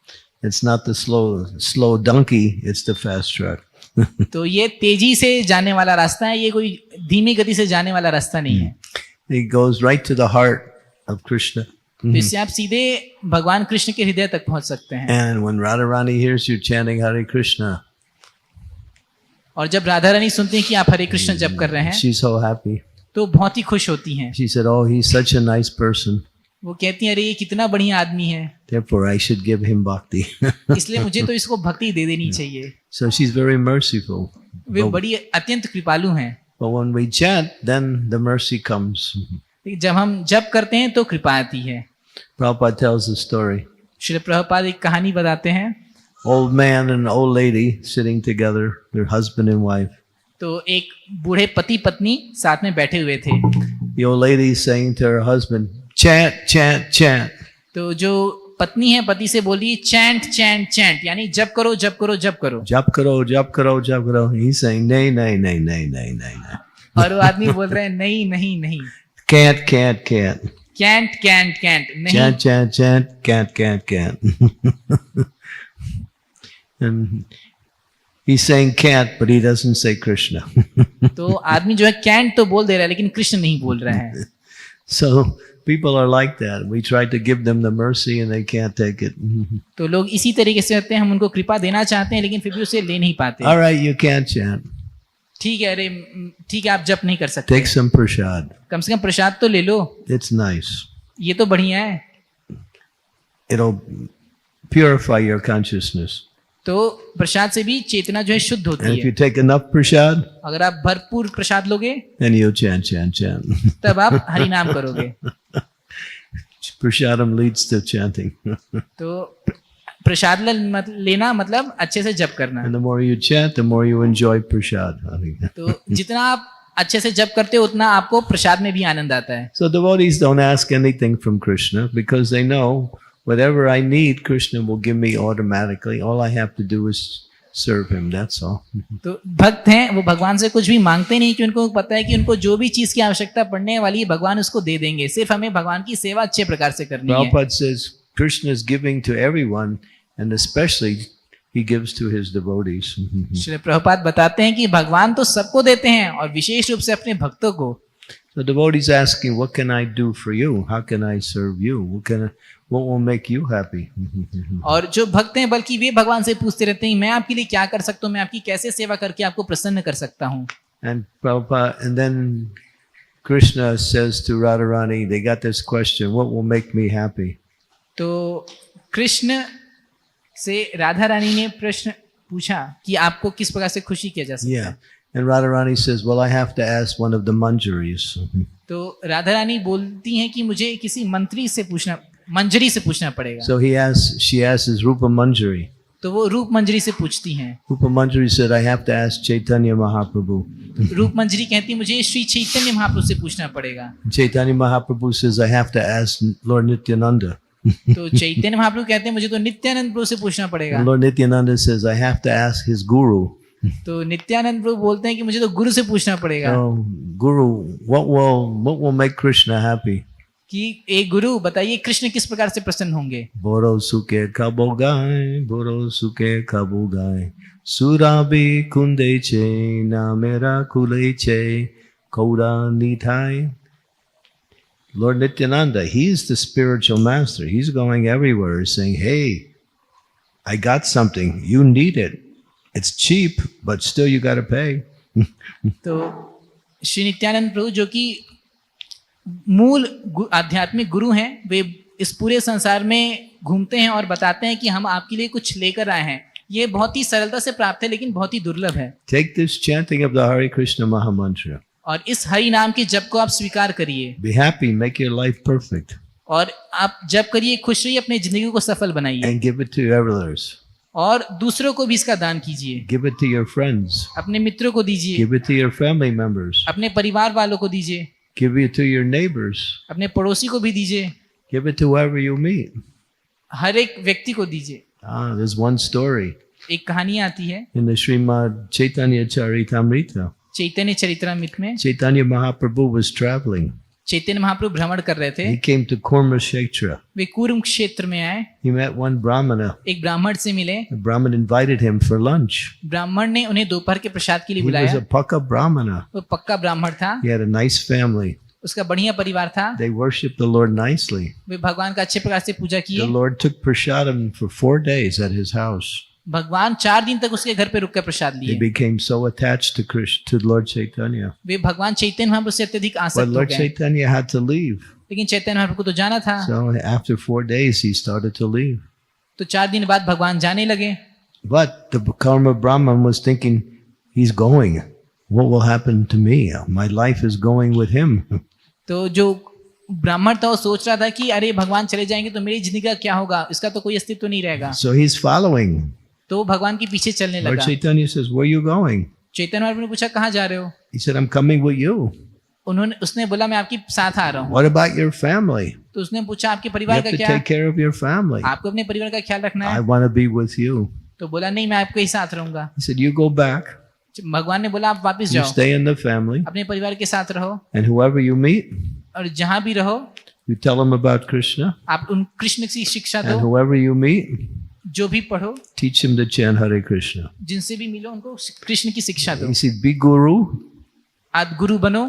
It's not the slow donkey, it's the fast track. तो ये तेजी से जाने वाला रास्ता है, ये कोई धीमी गति से जाने वाला रास्ता नहीं है। It goes right to the heart of Krishna. तो इससे आप सीधे भगवान कृष्ण के हृदय तक पहुंच सकते हैं। And when Radharani hears you chanting Hare Krishna, और जब राधा रानी सुनती हैं कि आप हरे कृष्ण जप कर रहे हैं she's so happy. तो बहुत ही खुश होती हैं। She said, "Oh, he's such a nice person. वो कहती हैं अरे ये कितना बढ़िया आदमी है, Therefore, I should give him bhakti." इसलिए मुझे तो इसको भक्ति दे देनी चाहिए। So she's very merciful. वे बड़ी अत्यंत कृपालु हैं। But when we chant, then the mercy comes. जब हम जप करते हैं तो कृपा आती है। Prabhupada tells a story. Shri Prabhupada एक कहानी बताते हैं। Old man and old lady sitting together, their husband and wife. तो एक बूढ़े पति पत्नी साथ में बैठे हुए थे। The old lady is saying to her husband, "Chant, chant, chant." तो जो पत्नी है पति से बोली चैंट चैंट चैंट, यानी जप करो जप करो जप करो। Jap karo, jap karo, jap karo. He's saying, "Nay, nay, nay, nay, nay, nay, nay." और वो आदमी बोल रहे हैं नहीं नहीं नहीं, Can't, can't, can't. Can't can't can't नहीं। Chant, chant, chant, can't, can't, can't. And he's saying can't, but he doesn't say Krishna. तो आदमी जो है कैंट तो बोल दे रहा है लेकिन कृष्ण नहीं बोल रहा है। So people are like that. We try to give them the mercy and they can't take it. तो लोग इसी तरीके से होते हैं, हम उनको कृपा देना चाहते हैं लेकिन फिर भी उसे ले नहीं पाते। All right, you can't chant. ठीक है, अरे ठीक है आप जप नहीं कर सकते, Take some prasad. कम से कम प्रसाद तो ले लो, It's nice. ये तो बढ़िया है। It'll purify your consciousness. तो प्रसाद से भी चेतना जो है शुद्ध And होती if you है। take enough prasad, अगर आप भरपूर प्रसाद लोगे then you'll chant, chant, chant. तब आप हरि नाम करोगे। Prasadam leads to chanting. तो प्रसाद लेना मतलब अच्छे से जप करना। And the more you chant, the more you enjoy prasad. तो जितना आप अच्छे से जप करते हो उतना आपको प्रसाद में भी आनंद आता है। So devotees don't ask anything from Krishna because they know whatever I need, Krishna will give me automatically. All I have to do is serve him. That's all. तो भक्त हैं वो भगवान से कुछ भी मांगते नहीं कि उनको पता है कि उनको जो भी चीज की आवश्यकता पड़ने वाली है भगवान उसको दे देंगे, सिर्फ हमें भगवान की सेवा अच्छे प्रकार से करनी है। Prabhupada says Krishna is giving to everyone and especially he gives to his devotees. Shri Prabhupada बताते हैं कि भगवान तो सबको देते हैं और विशेष रूप से अपने भक्तों को। So devotees asking, what can I do for you? How can I serve you? What will make you happy? और जो भक्त हैं बल्कि वे भगवान से पूछते रहते हैं मैं आपके लिए क्या कर सकता हूँ, मैं आपकी कैसे सेवा करके आपको प्रसन्न कर सकता हूँ। And Prabhupada, and then Krishna says to Radharani, they got this question, what will make me happy? तो कृष्ण से राधा रानी ने प्रश्न पूछा कि आपको किस प्रकार से खुशी किया जा सकता Yeah. है। And Radharani says, well, I have to ask one of the manjaris. तो राधा रानी बोलती हैं कि मुझे किसी मंजरी से पूछना पड़ेगा। So she asks his Rupa Manjari. तो वो रूप मंजरी से पूछती हैं। Rupa Manjari said, I have to ask Chaitanya Mahaprabhu. रूप मंजरी कहती मुझे श्री चैतन्य महाप्रभु से पूछना पड़ेगा। Chaitanya Mahaprabhu says, I have to ask Lord Nityananda. तो चैतन्य महाप्रभु कहते हैं मुझे तो नित्यानंद प्रभु से पूछना पड़ेगा। And Lord Nityananda says, I have to ask his guru. तो नित्यानंद प्रभु बोलते हैं कि मुझे तो गुरु से पूछना पड़ेगा So, Guru, what will make Krishna happy? कि एक गुरु बताइए कृष्ण किस प्रकार से प्रसन्न होंगे। Boro suke kabogai, boro suke kabogai. Surabi kunde che, namera kule che, koda nitai. Lord Nityananda, he's the spiritual master. He's going everywhere saying, hey, I got something. You need it. It's cheap, but still you got to pay. तो श्री नित्यानंद प्रभु जो कि मूल आध्यात्मिक गुरु हैं, वे इस पूरे संसार में घूमते हैं और बताते हैं कि हम आपके लिए कुछ लेकर आए हैं। ये बहुत ही सरलता से प्राप्त है लेकिन बहुत ही दुर्लभ है। Take this chanting of the Hare Krishna Maha Mantra. और इस हरि नाम के जप को आप स्वीकार करिए Be happy, make your life perfect, और आप जप करिए, खुश रहिए, अपनी जिंदगी को सफल बनाइए and give it to others. और दूसरों को भी इसका दान कीजिए। Give it to your friends. अपने मित्रों को दीजिए, Give it to your family members. अपने परिवार वालों को दीजिए, Give it to your neighbors. अपने पड़ोसी को भी दीजिए, Give it to whoever you meet. हर एक व्यक्ति को दीजिए। There's one story एक कहानी आती है in the Srimad Chaitanya Charitamrita. चैतन्य चरित्रामृत में। Chaitanya Mahaprabhu was traveling. Chaitanya Mahaprabhu भ्रमण कर रहे थे। He came to Kurmakshetra. वे कूर्म क्षेत्र में आए, He met one Brahmana. एक ब्राह्मण से मिले। The Brahmin invited him for lunch. ब्राह्मण ने उन्हें दोपहर के प्रसाद के लिए He was बुलाया। a Paka Brahmana. वो पक्का ब्राह्मण था, He had a nice family. उसका बढ़िया परिवार था। They worshiped the Lord nicely. वे भगवान का अच्छे प्रकार से पूजा The किए। Lord took prasadam for 4 days at his house. भगवान 4 दिन तक उसके घर पे रुक कर प्रसाद They लिए। became so attached to Krishna, to Lord Chaitanya. वे भगवान चैतन्य महाप्रभु से अत्यधिक But आसक्त हो Lord गए। Chaitanya had to leave. लेकिन चैतन्य महाप्रभु को तो जाना था, So after 4 days, he started to leave. तो 4 दिन बाद भगवान जाने लगे। But the Karma Brahman was thinking, he's going. What will happen to me? My life is going with him. तो जो ब्राह्मण था वो सोच रहा था कि अरे भगवान चले जाएंगे तो मेरी जिंदगी का क्या होगा, इसका तो कोई अस्तित्व नहीं रहेगा। So he's following. तो वो भगवान के पीछे चलने Lord लगा। Chaitanya says, where are you going? Chaitanya Mahaprabhu ने पूछा कहाँ जा रहे हो? He said, I'm coming with you. उसने बोला मैं आपके साथ आ रहा हूँ। What about your family? तो उसने पूछा आपके You परिवार have का to क्या? take care of your family. आपको अपने परिवार का ख्याल रखना I है। want to be with you. तो बोला नहीं, मैं आपके ही साथ रहूंगा। He said, you go back. भगवान ने बोला आप वापस You जाओ, stay in the family. अपने परिवार के साथ रहो And whoever you meet, और जहां भी रहो you tell them about Krishna. आप उन कृष्ण की शिक्षा And दो। whoever you meet, जो भी पढ़ो, teach them to chant Hare Krishna. जिनसे भी मिलो उनको कृष्ण की शिक्षा दो। He said, be guru. आप गुरु बनो।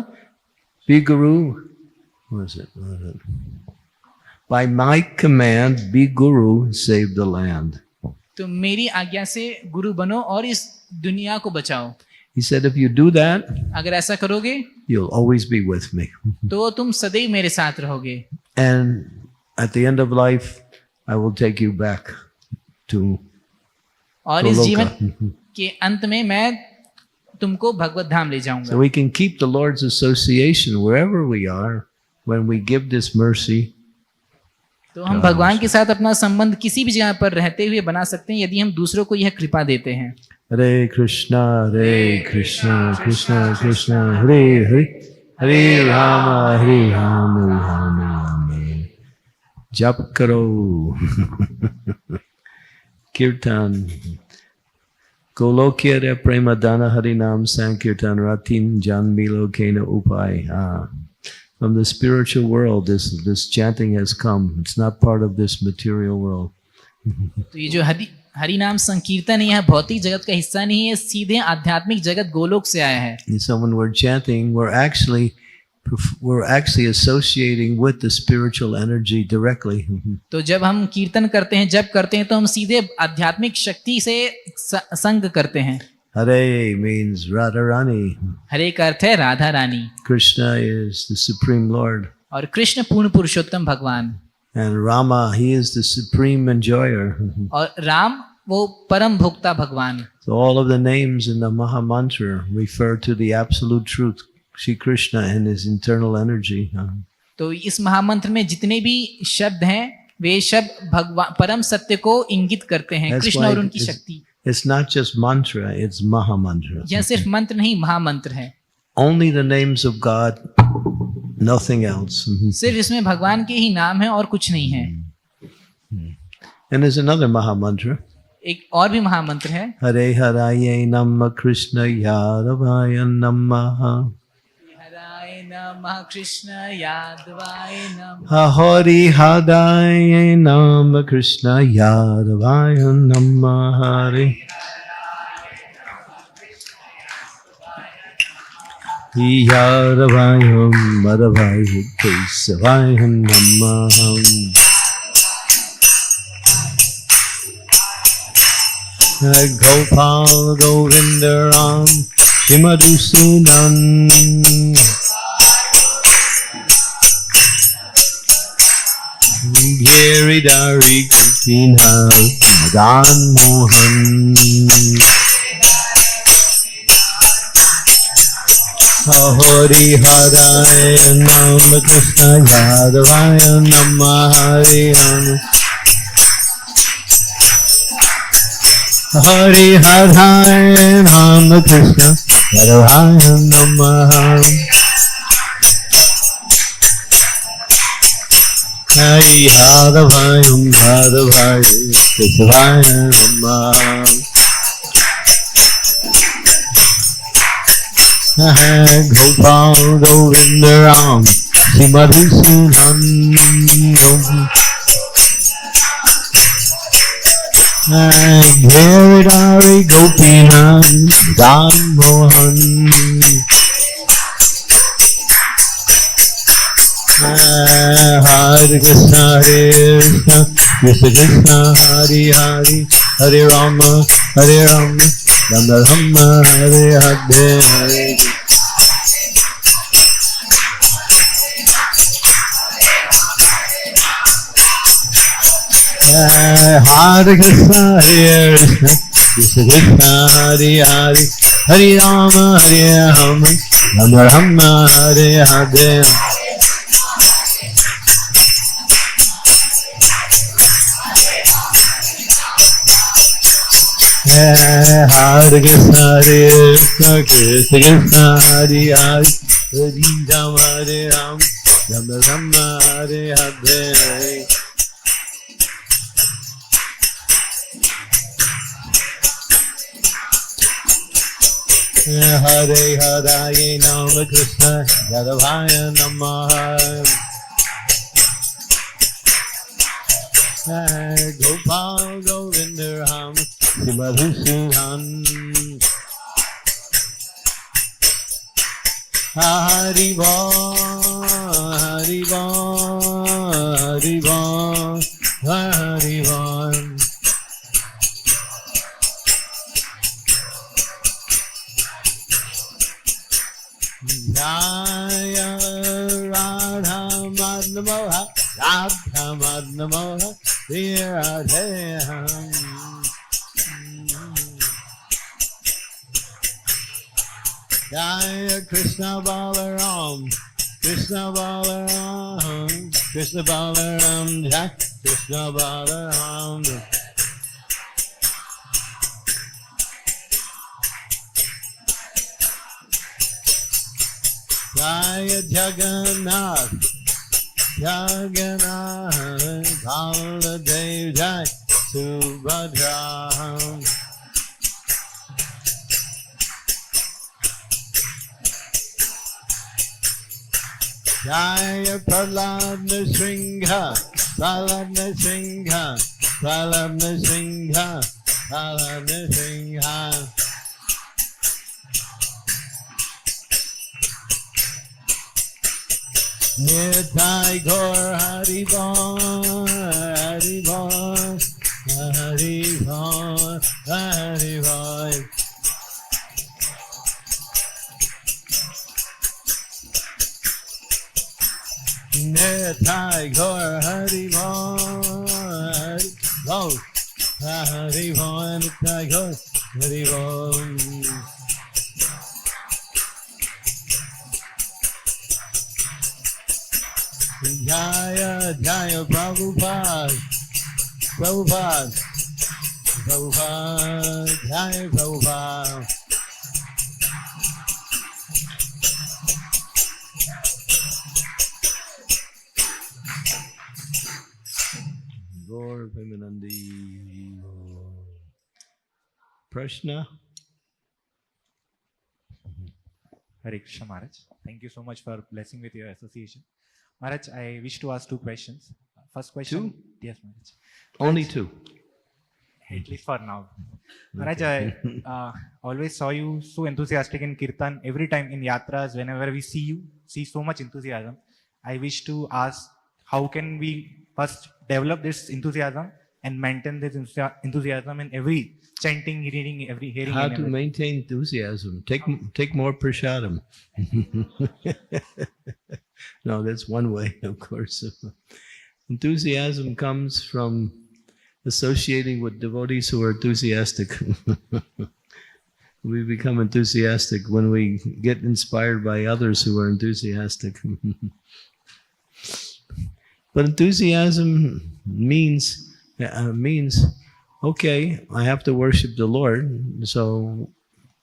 Be guru. What is it? What is it? By my command, be guru, save the land. तो मेरी आज्ञा से गुरु बनो और इस दुनिया को बचाओ। He said, if you do that, अगर ऐसा करोगे you'll always be with me. तो तुम सदैव मेरे साथ रहोगे And at the end of life, I will take you back to और इस जीवन Goloka. के अंत में मैं तुमको भगवत धाम ले So जाऊंगा। we can keep the Lord's association wherever we are when we give this mercy. तो हम भगवान के साथ अपना संबंध किसी भी जगह पर रहते हुए बना सकते हैं यदि हम दूसरों को यह कृपा देते हैं। Hare Krishna, Krishna Krishna, Hare Hare, Hare Rama, Rama Rama. Jap karo. Kirtan. Golokya prema dana harinam sankirtan ratin jan milo kena upai. From the spiritual world, this chanting has come. It's not part of this material world. तो ये जो हरि नाम संकीर्तन है यह भौतिक जगत का हिस्सा नहीं है, सीधे आध्यात्मिक जगत गोलोक से आया है। And so when we're chanting, we're actually associating with the spiritual energy directly. तो जब हम कीर्तन करते हैं, जब करते हैं तो हम सीधे आध्यात्मिक शक्ति से संग करते हैं। Hare means Radharani. हरे का अर्थ है Radha Rani Krishna is the Supreme Lord. और कृष्ण पूर्ण पुरुषोत्तम भगवान And Rama, he is the supreme enjoyer. और राम वो परम भोक्ता भगवान। So all of the names in the Maha Mantra refer to the absolute truth, Shri Krishna and his internal energy. तो इस महामंत्र में जितने भी शब्द हैं वे शब्द भगवान परम सत्य को इंगित करते हैं, That's कृष्ण why और उनकी शक्ति। It's not just mantra, it's Maha Mantra. यह सिर्फ मंत्र नहीं महामंत्र है। Only the names of God, nothing else. सिर्फ इसमें भगवान के ही नाम है और कुछ नहीं है। And there's another Maha Mantra. एक और भी महामंत्र है, Hare Haraye Namah Krishna Yadavaya Namaha. हराय नमः कृष्ण यादवाय नमः। Hari Hadaye Namah Krishna Yadavaya Namaha. Yadavaya Madhavaya Kesavaya Namaha. Gopal Govinda Ram Shimadusudan. Giridhari Krishna Madan Mohan. Hari Haraya Nama Krishna Yadavaya Nama Hari Hari Hari Haraya Nama Krishna Yadavaya Nama Hari Yadavaya Yadavaya Krishna Nama Gopal Govinda Ram Srimati Sudan Giridhari Gopinath Dan Mohan Hare Krishna Hare Krishna Krishna Krishna Hare Hare Hare Rama Rama Rama Hare Hare Hare Hare Krishna Hare Krishna Krishna Krishna Hare Hare Hare Rama Rama Rama Hare Hare Hare Krishna Hare Krishna Krishna Krishna Hare Hare Hare Rama Rama Rama Hare Hare Hare Hare Nama Krishna Yadavaya Namaha Gopal Govinda Ram Simadhusudan Hariva Hariva Hariva Hariva Jaya Radha Madhava Radha Madhava Radheham Jaya Krishna Balaram Krishna Balaram Krishna Balaram Jaya Krishna Balaram Jaya Jagannath Jagannath Baladev Jai Subhadra Jaya Prahlad Nrsimha Prahlad Nrsimha Prahlad Nrsimha Prahlad Nrsimha Nitai Gaur Haribo Haribo Haribo Haribo Nitai Gaur Haribo Haribo Haribo Nitai Gaur Haribo Jaya Jaya Prabhupada Prabhupada Prabhupada Jaya Prabhupada Gaur Premanandi Prashna Hare Krishna Maharaj. Thank you so much for blessing with your association. Maharaj, I wish to ask two questions. First question. Two? Yes, Maharaj. Only two. At least for now. Maharaj, I always saw you so enthusiastic in Kirtan. Every time in Yatras, whenever we see you, see so much enthusiasm. I wish to ask, how can we first develop this enthusiasm and maintain this enthusiasm in every chanting, reading, every hearing? How and to everything? maintain enthusiasm? Take more prasadam. No, that's one way, of course. Enthusiasm comes from associating with devotees who are enthusiastic. We become enthusiastic when we get inspired by others who are enthusiastic. But enthusiasm means, okay, I have to worship the Lord. So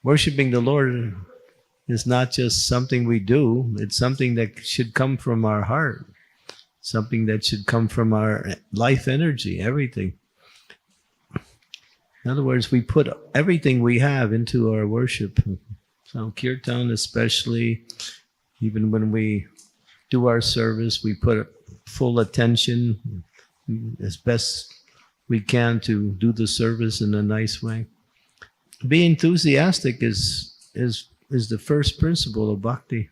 worshiping the Lord is not just something we do, it's something that should come from our heart, something that should come from our life energy, everything. In other words, we put everything we have into our worship. So kirtan especially, even when we do our service, we put full attention as best we can to do the service in a nice way. Being enthusiastic is the first principle of bhakti.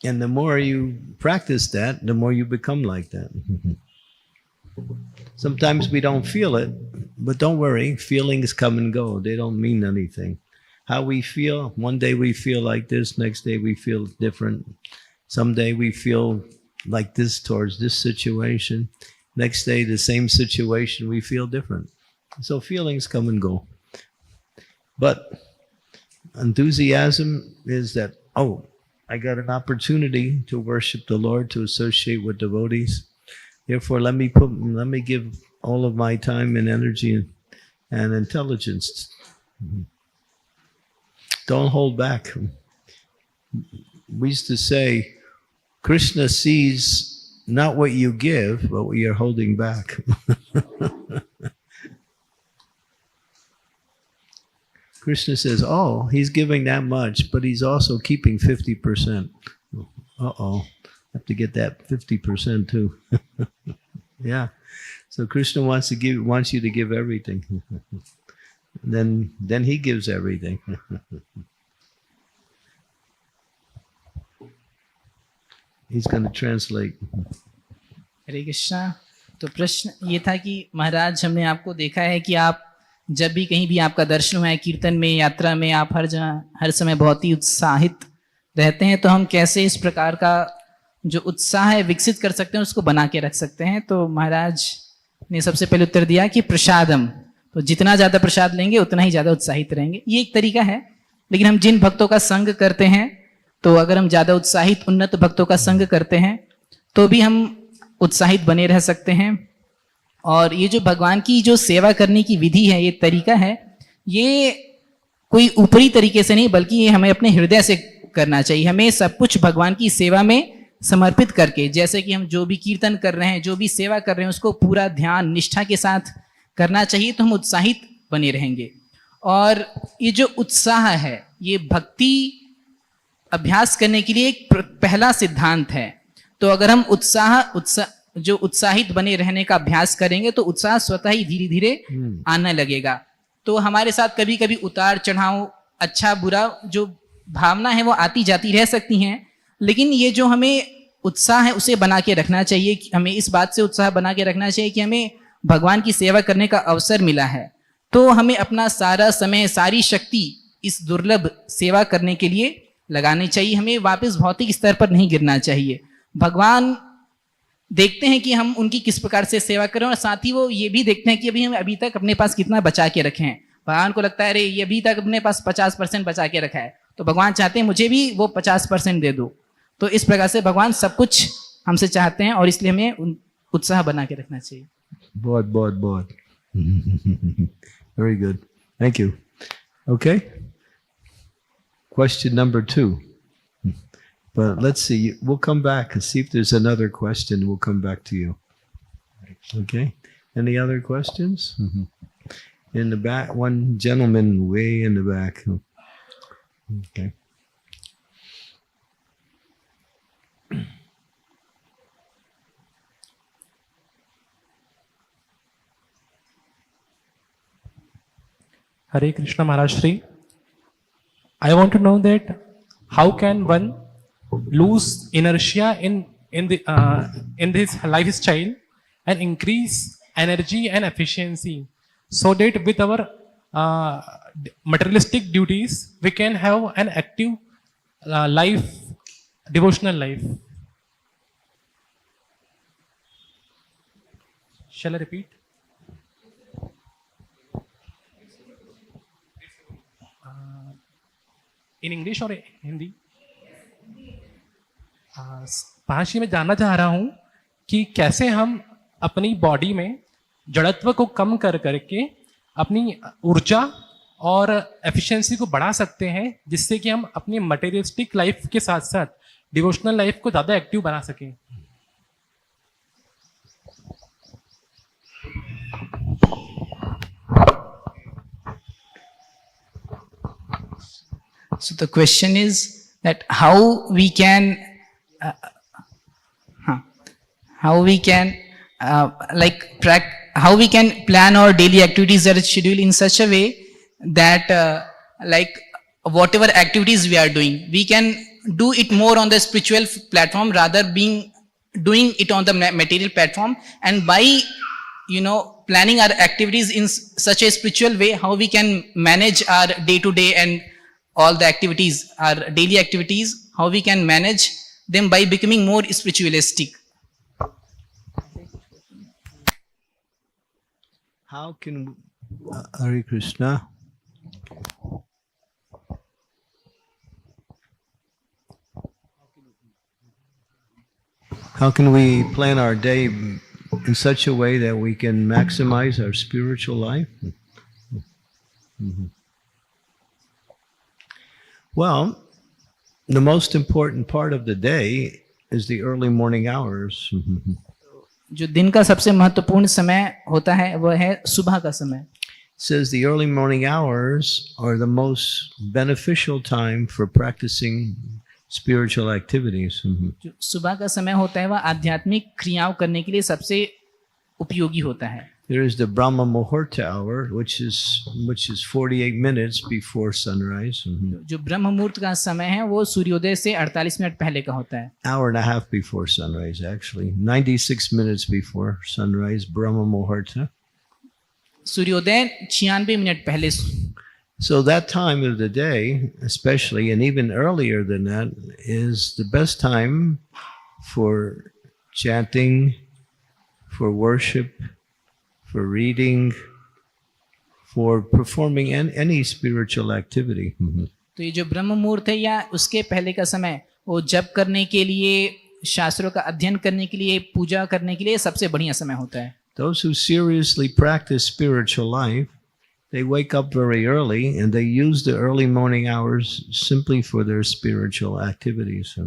And the more you practice that, the more you become like that. Sometimes we don't feel it, but don't worry, feelings come and go. They don't mean anything. How we feel, one day we feel like this, next day we feel different. Someday we feel like this towards this situation. Next day, the same situation, we feel different. So feelings come and go. But enthusiasm is that, oh, I got an opportunity to worship the Lord, to associate with devotees. Therefore, let me give all of my time and energy and intelligence. Don't hold back. We used to say, Krishna sees not what you give, but what you're holding back. Krishna says, oh, he's giving that much, but he's also keeping 50%. Uh-oh. Have to get that 50% too. Yeah. So Krishna wants you to give everything. Then he gives everything. He's going to translate. हरे कृष्णा। तो प्रश्न ये था कि महाराज, हमने आपको देखा है कि आप जब भी कहीं भी आपका दर्शन हुआ है, कीर्तन में, यात्रा में, आप हर समय बहुत ही उत्साहित रहते हैं। तो हम कैसे इस प्रकार का जो उत्साह है विकसित कर सकते हैं, उसको बना के रख सकते हैं? तो महाराज ने सबसे पहले उत्तर दिया कि प्रसादम, तो जितना ज़्यादा प्रसाद लेंगे उतना ही ज़्यादा उत्साहित रहेंगे। ये एक तरीका है। लेकिन हम जिन भक्तों का संग करते हैं, तो अगर हम ज़्यादा उत्साहित उन्नत भक्तों का संग करते हैं तो भी हम उत्साहित बने रह सकते हैं। और ये जो भगवान की जो सेवा करने की विधि है, ये तरीका है, ये कोई ऊपरी तरीके से नहीं, बल्कि ये हमें अपने हृदय से करना चाहिए। हमें सब कुछ भगवान की सेवा में समर्पित करके, जैसे कि हम जो भी कीर्तन कर रहे हैं, जो भी सेवा कर रहे हैं, उसको पूरा ध्यान निष्ठा के साथ करना चाहिए, तो हम उत्साहित बने रहेंगे। और ये जो उत्साह है, ये भक्ति अभ्यास करने के लिए एक पहला सिद्धांत है। तो अगर हम उत्साहित बने रहने का अभ्यास करेंगे तो उत्साह स्वतः ही धीरे धीरे आने लगेगा। तो हमारे साथ कभी कभी उतार चढ़ाव, अच्छा बुरा जो भावना है वो आती जाती रह सकती हैं, लेकिन ये जो हमें उत्साह है उसे बना के रखना चाहिए। कि हमें इस बात से उत्साह बना के रखना चाहिए कि हमें भगवान की सेवा करने का अवसर मिला है, तो हमें अपना सारा समय, सारी शक्ति इस दुर्लभ सेवा करने के लिए लगानी चाहिए। हमें वापस भौतिक स्तर पर नहीं गिरना चाहिए। भगवान देखते हैं कि हम उनकी किस प्रकार से सेवा करें, और साथ ही वो ये भी देखते हैं कि हम अभी तक अपने पास कितना बचा के रखे हैं। भगवान को लगता है अरे ये अभी तक अपने पास 50% बचा के रखा है, तो भगवान चाहते हैं मुझे भी वो 50% दे दो। तो इस प्रकार से भगवान सब कुछ हमसे चाहते हैं, और इसलिए हमें उत्साह बना के रखना चाहिए। बहुत Very good. Thank you. Okay. Question number 2. But let's see. We'll come back and see if there's another question. We'll come back to you. Okay. Any other questions? In the back, one gentleman way in the back. Okay. Hare Krishna Maharaj Shri. I want to know that how can one lose inertia in this lifestyle and increase energy and efficiency, so that with our materialistic duties we can have an active life, devotional life. Shall I repeat? In English or Hindi? पाशी में जानना चाह रहा हूँ कि कैसे हम अपनी बॉडी में जड़त्व को कम कर करके अपनी ऊर्जा और एफिशिएंसी को बढ़ा सकते हैं, जिससे कि हम अपनी मटेरियलिस्टिक लाइफ के साथ साथ डिवोशनल लाइफ को ज़्यादा एक्टिव बना सकें. So the question is that how we can how we can how we can plan our daily activities that is scheduled in such a way that whatever activities we are doing, we can do it more on the spiritual platform rather being doing it on the material platform. And by planning our activities in such a spiritual way, how we can manage our day to day and all the activities, our daily activities, how we can manage them by becoming more spiritualistic. How can Hare Krishna? How can we plan our day in such a way that we can maximize our spiritual life? Well, the most important part of the day is the early morning hours. जो दिन का सबसे महत्वपूर्ण समय होता है वह है सुबह का समय. It says the early morning hours are the most beneficial time for practicing spiritual activities. जो सुबह का समय होता है वह आध्यात्मिक क्रियाओं करने के लिए सबसे उपयोगी होता है. There is the Brahma Muhurta hour, which is 48 minutes before sunrise. जो ब्रह्म मुहूर्त का समय है वो सूर्योदय से 48 मिनट पहले का होता है. Hour and a half before sunrise, actually. 96 minutes before sunrise, Brahma Muhurta. सूर्योदय 96 मिनट पहले. So that time of the day, especially, and even earlier than that, is the best time for chanting, for worship, for reading, for performing any spiritual activity. तो ये जो ब्रह्म मुहूर्त है या उसके पहले का समय वो जप करने के लिए, शास्त्रों का अध्ययन करने के लिए, पूजा करने के लिए सबसे बढ़िया समय होता है. Those who seriously practice spiritual life, they wake up very early and they use the early morning hours simply for their spiritual activities.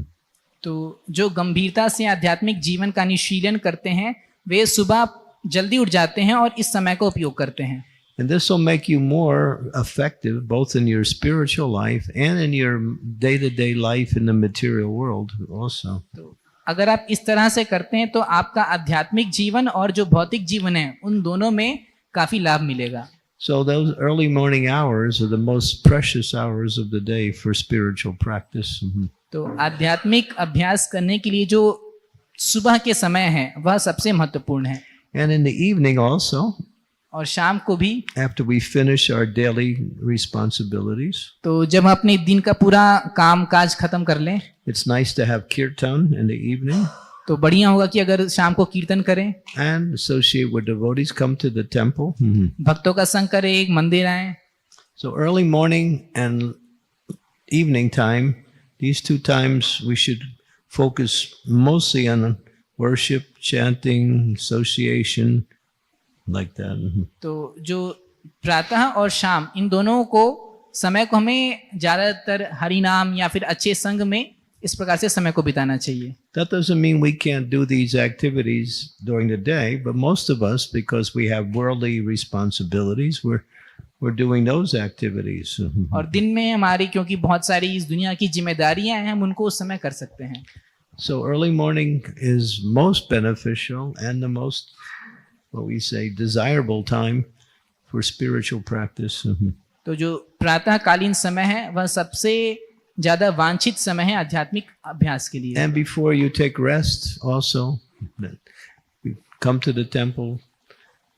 तो जो गंभीरता से आध्यात्मिक जीवन का अनुशीलन करते हैं वे सुबह जल्दी उठ जाते हैं और इस समय का उपयोग करते हैं. And this will make you more effective both in your spiritual life and in your day-to-day life in the material world also. तो अगर आप इस तरह से करते हैं तो आपका आध्यात्मिक जीवन और जो भौतिक जीवन है उन दोनों में काफी लाभ मिलेगा. So those early morning hours are the most precious hours of the day for spiritual practice. तो आध्यात्मिक अभ्यास करने के लिए जो सुबह के समय है वह सबसे महत्वपूर्ण है. And in the evening also, और शाम को भी, after we finish our daily responsibilities, तो जब हम अपने दिन का पूरा काम काज खत्म कर लें, it's nice to have kirtan in the evening. तो बढ़िया होगा कि अगर शाम को कीर्तन करें, and associate with devotees, come to the temple. भक्तों का संग करें, एक मंदिर आए. So early morning and evening time, these two times we should focus mostly on worship, chanting, association, like that. तो जो प्रातः और शाम इन दोनों को समय को हमें ज्यादातर हरि नाम या फिर अच्छे संग में इस प्रकार से समय को बिताना चाहिए. That doesn't mean we can't do these activities during the day, but most of us, because we have worldly responsibilities, we're doing those activities. और दिन में हमारी क्योंकि बहुत सारी इस दुनिया की जिम्मेदारियां हैं हम उनको उस समय कर सकते हैं. So early morning is most beneficial and the most, what we say, desirable time for spiritual practice. तो जो प्रातः कालीन समय है वह सबसे ज्यादा वांछित समय है आध्यात्मिक अभ्यास के लिए. And before you take rest also, we come to the temple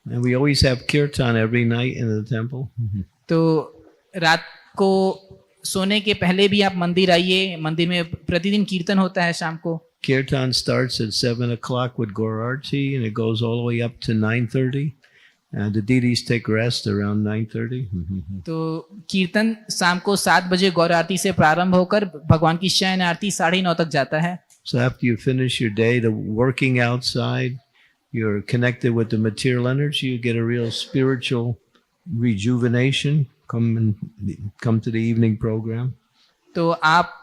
and we always have kirtan every night in the temple. तो रात को सोने के पहले भी आप मंदिर आइए, मंदिर में प्रतिदिन कीर्तन होता है शाम को. Kirtan starts at 7 o'clock with Gaurarti, and it goes all the way up to 9:30. And the deities take rest around 9:30. तो कीर्तन शाम को 7 बजे गौर आरती से प्रारंभ होकर भगवान की शयन आरती 9:30 तक जाता है. So after you finish your day, the working outside, you're connected with the material energy, you get a real spiritual rejuvenation. Come to the evening program. तो आप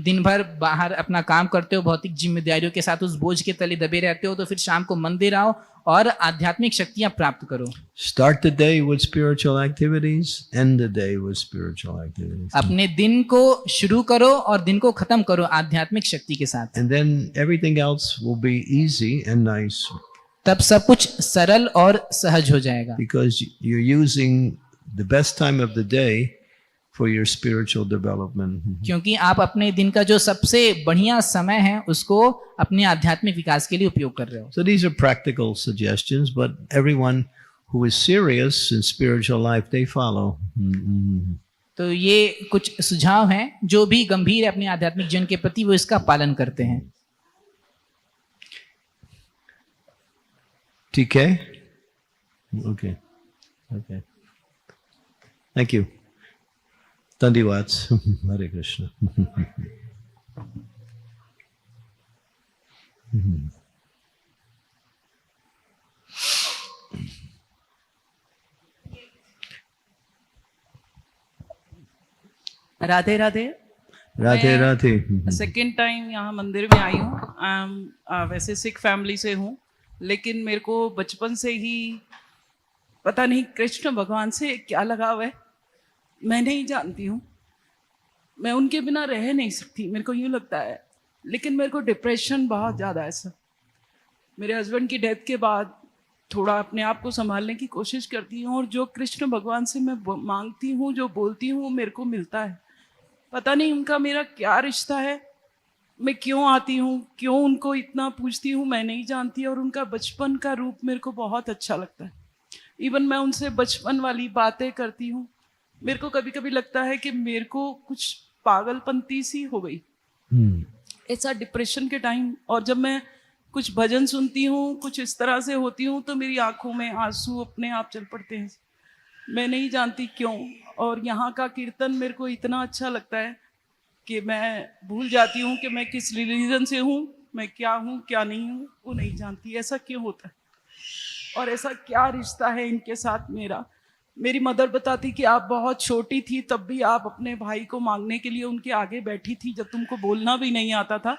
दिन भर बाहर अपना काम करते हो, भौतिक जिम्मेदारियों के साथ उस बोझ के तले दबे रहते हो, तो फिर शाम को मंदिर आओ और आध्यात्मिक शक्तियां प्राप्त करो. Start the day with spiritual activities, end the day with spiritual activities. अपने दिन को शुरू करो और दिन को खत्म करो आध्यात्मिक शक्ति के साथ. And then everything else will be easy and nice तब सब कुछ सरल और सहज हो जाएगा, because you're using the best time of the day for your spiritual development. क्योंकि आप अपने दिन का जो सबसे बढ़िया समय है उसको अपने आध्यात्मिक विकास के लिए उपयोग कर रहे हो. So these are practical suggestions, but everyone who is serious in spiritual life, they follow. तो ये कुछ सुझाव हैं जो भी गंभीर है अपने आध्यात्मिक जीवन के प्रति, वो इसका पालन करते हैं. ठीक है? Okay. Okay. Thank you. Dandiwat. Hare Krishna. Radhe Radhe. Radhe Radhe. Second time यहाँ मंदिर में आई हूँ. वैसे सिख फैमिली से हूँ, लेकिन मेरे को बचपन से ही पता नहीं कृष्ण भगवान से क्या लगाव है, मैं नहीं जानती हूँ. मैं उनके बिना रह नहीं सकती, मेरे को यूँ लगता है. लेकिन मेरे को डिप्रेशन बहुत ज़्यादा है सर. मेरे हस्बैंड की डेथ के बाद थोड़ा अपने आप को संभालने की कोशिश करती हूँ, और जो कृष्ण भगवान से मैं मांगती हूँ, जो बोलती हूँ, मेरे को मिलता है. पता नहीं उनका मेरा क्या रिश्ता है, मैं क्यों आती हूँ, क्यों उनको इतना पूछती हूँ, मैं नहीं जानती. और उनका बचपन का रूप मेरे को बहुत अच्छा लगता है. इवन मैं उनसे बचपन वाली बातें करती हूँ, मेरे को कभी कभी लगता है कि मेरे को कुछ पागलपंती सी हो गई, ऐसा डिप्रेशन के टाइम. और जब मैं कुछ भजन सुनती हूँ, कुछ इस तरह से होती हूँ, तो मेरी आंखों में आंसू अपने आप चल पड़ते हैं, मैं नहीं जानती क्यों. और यहाँ का कीर्तन मेरे को इतना अच्छा लगता है कि मैं भूल जाती हूँ कि मैं किस रिलीजन से हूँ, मैं क्या हूँ क्या नहीं हूँ, वो नहीं जानती. ऐसा क्यों होता है और ऐसा क्या रिश्ता है इनके साथ मेरा. मेरी मदर बताती कि आप बहुत छोटी थी तब भी आप अपने भाई को मांगने के लिए उनके आगे बैठी थी, जब तुमको बोलना भी नहीं आता था.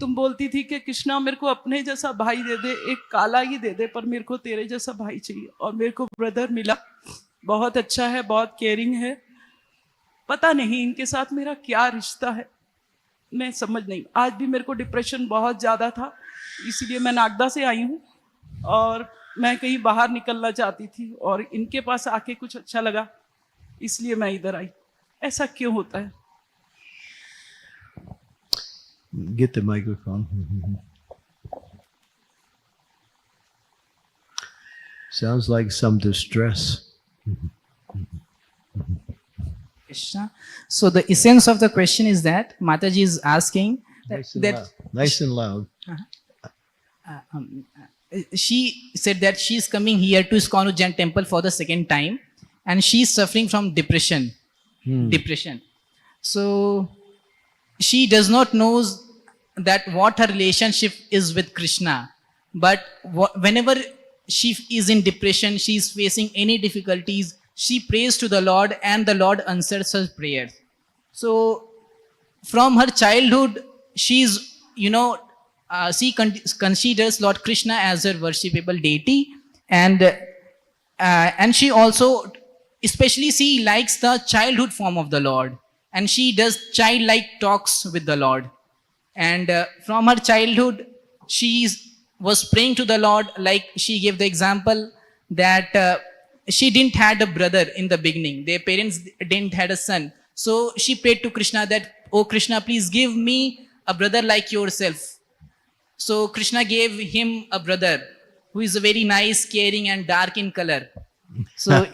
तुम बोलती थी कि कृष्णा मेरे को अपने जैसा भाई दे दे, एक काला ही दे दे, पर मेरे को तेरे जैसा भाई चाहिए. और मेरे को ब्रदर मिला, बहुत अच्छा है, बहुत केयरिंग है. पता नहीं इनके साथ मेरा क्या रिश्ता है, मैं समझ नहीं. आज भी मेरे को डिप्रेशन बहुत ज़्यादा था, इसीलिए मैं नागदा से आई हूँ और मैं कहीं बाहर निकलना चाहती थी, और इनके पास आके कुछ अच्छा लगा, इसलिए मैं इधर आई. ऐसा क्यों होता है? Get the microphone. Sounds like some distress. Krishna. So the essence of the question is that Mataji is asking that Nice and loud. she said that she is coming here to ISKCON Ujjain temple for the second time, and she is suffering from depression. Depression. So she does not knows that what her relationship is with Krishna, but whenever she is in depression, she is facing any difficulties, she prays to the Lord and the Lord answers her prayers. So from her childhood, she is, she considers Lord Krishna as her worshipable deity, and she also, especially she likes the childhood form of the Lord, and she does childlike talks with the Lord. And from her childhood, she was praying to the Lord, like she gave the example that she didn't had a brother in the beginning. Their parents didn't had a son. So she prayed to Krishna that, oh Krishna, please give me a brother like yourself. So Krishna gave him a brother who is very nice, caring, and dark in color. So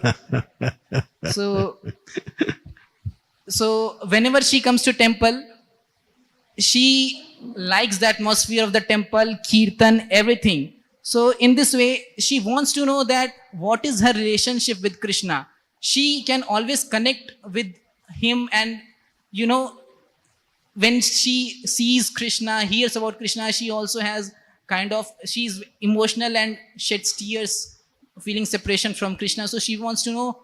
whenever she comes to temple, she likes the atmosphere of the temple, kirtan, everything. So in this way, she wants to know that what is her relationship with Krishna. She can always connect with him, and you know, when she sees Krishna, hears about Krishna, she also has she's emotional and sheds tears, feeling separation from Krishna. So she wants to know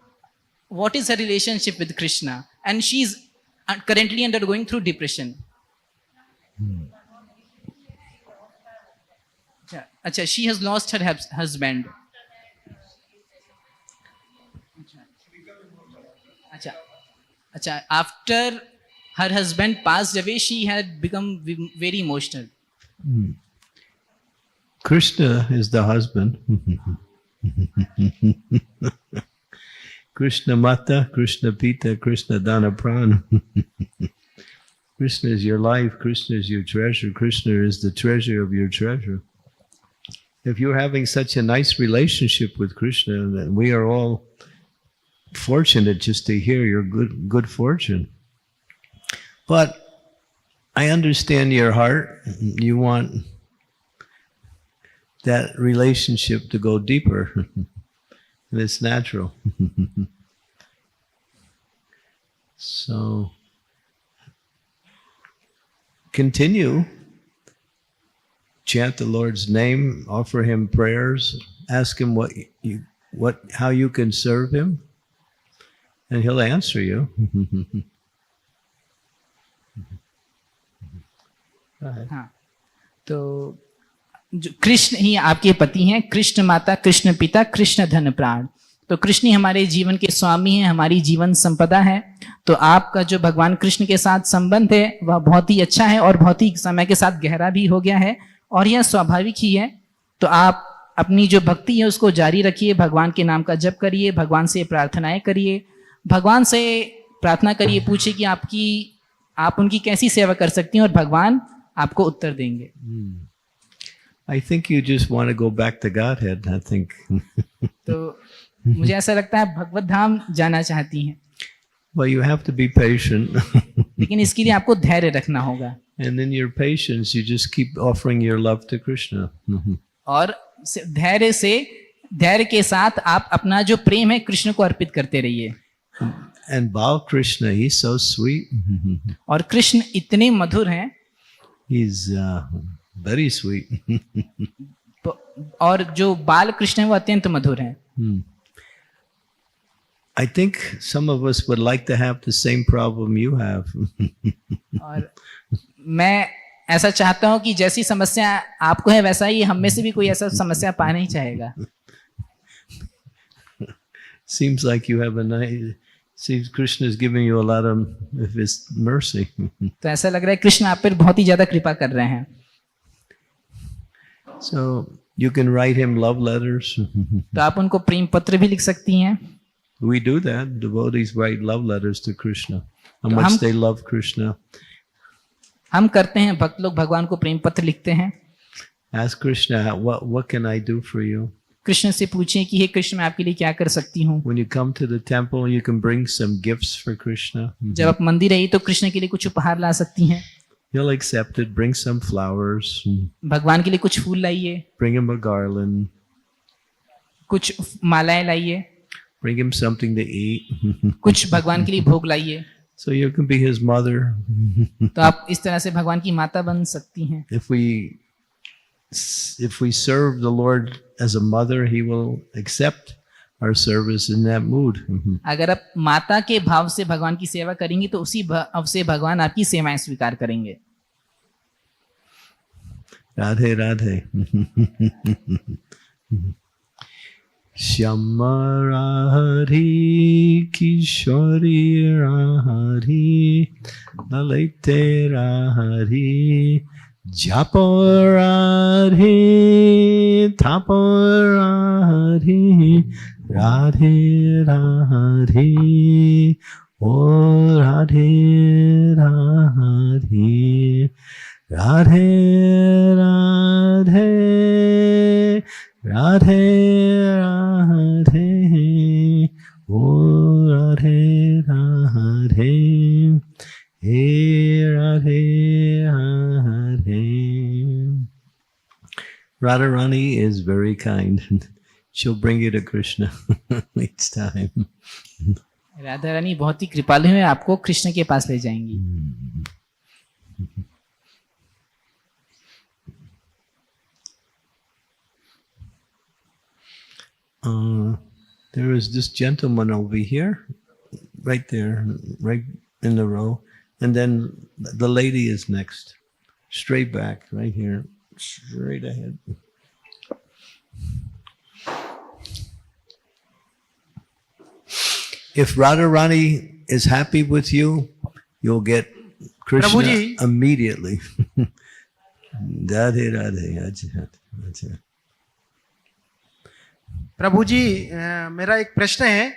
what is her relationship with Krishna, and she's currently undergoing through depression. Acha, she has lost her husband. Acha, acha, after her husband passed away, she had become very emotional. Krishna is the husband. Krishna Mata, Krishna Pita, Krishna Dana Pran. Krishna is your life, Krishna is your treasure, Krishna is the treasure of your treasure. If you're having such a nice relationship with Krishna, then we are all fortunate just to hear your good fortune. But I understand your heart. You want that relationship to go deeper. And it's natural. So continue. Chant the Lord's name, offer him prayers, ask him how you can serve him, and he'll answer you. हाँ, तो जो कृष्ण ही आपके पति हैं, कृष्ण माता, कृष्ण पिता, कृष्ण धन प्राण। तो कृष्ण ही हमारे जीवन के स्वामी हैं, हमारी जीवन संपदा है। तो आपका जो भगवान कृष्ण के साथ संबंध है वह बहुत ही अच्छा है और बहुत ही समय के साथ गहरा भी हो गया है, और यह स्वाभाविक ही है। तो आप अपनी जो भक्ति है उसको जारी रखिए, भगवान के नाम का जप करिए, भगवान से प्रार्थनाएं करिए, भगवान से प्रार्थना करिए, पूछिए कि आप उनकी कैसी सेवा कर सकती हैं, और भगवान आपको उत्तर देंगे। I think you just want to go back to Godhead, I think. तो मुझे ऐसा लगता है भगवत धाम जाना चाहती हैं। Well, you have to be patient. लेकिन इसके लिए आपको धैर्य रखना होगा। And in your patience, you just keep offering your love to Krishna. और धैर्य के साथ आप अपना जो प्रेम है कृष्ण को अर्पित करते रहिए। And Bal Krishna, he's so sweet. और कृष्ण इतने मधुर हैं। He's very sweet. और जो बाल कृष्ण है वो अत्यंत मधुर हैं। I think some of us would like to have the same problem you have. और मैं ऐसा चाहता हूं कि जैसी समस्या आपको है वैसा ही हम में से भी कोई ऐसा समस्या पाना ही चाहेगा। Seems like you have a nice. Seems Krishna is giving you a lot of his mercy. तो ऐसा लग रहा है कृष्ण आप पर बहुत ही ज्यादा कृपा कर रहे हैं। So you can write him love letters. तो आप उनको प्रेम पत्र भी लिख सकती हैं। We do that. Devotees write love letters to Krishna. How much they love Krishna. हम करते हैं, भक्त लोग भगवान को प्रेम पत्र लिखते हैं। Ask Krishna, what can I do for you? Krishna से पूछें कि हे कृष्ण मैं आपके लिए क्या कर सकती हूँ। When you come to the temple, you can bring some gifts for Krishna. जब आप मंदिर आई तो कृष्ण के लिए कुछ उपहार ला सकती हैं। He'll accept it. Bring some flowers. भगवान के लिए कुछ फूल लाइए। Bring him a garland. कुछ मालाएं लाइए। Bring him something to eat. कुछ भगवान के लिए भोग लाइए। So you can be his mother. तो आप इस तरह से भगवान की माता बन सकती हैं। If we serve the Lord as a mother, he will accept our service in that mood. अगर आप माता के भाव से भगवान की सेवा करेंगी तो उसी भाव से भगवान आपकी सेवाएं स्वीकार करेंगे। राधे राधे। श्यामा राहरी किशोरी राहरी ललिते राहरी जापो राधे थापो राधे राधे राधे ओ राधे राधे राधे राधे राधे राधे ओ राधे राधे हे Radhe Radharani is very kind. She'll bring you to Krishna each time. Radha Rani बहुत ही कृपालु है, आपको कृष्ण के पास ले जाएंगी. There is this gentleman over here, right there, right in the row. And then the lady is next. Straight back, right here. Straight ahead. If Radharani is happy with you, you'll get Krishna Prabhuji. immediately. Radhe Radhe. Acha, acha. प्रभु जी, मेरा एक प्रश्न है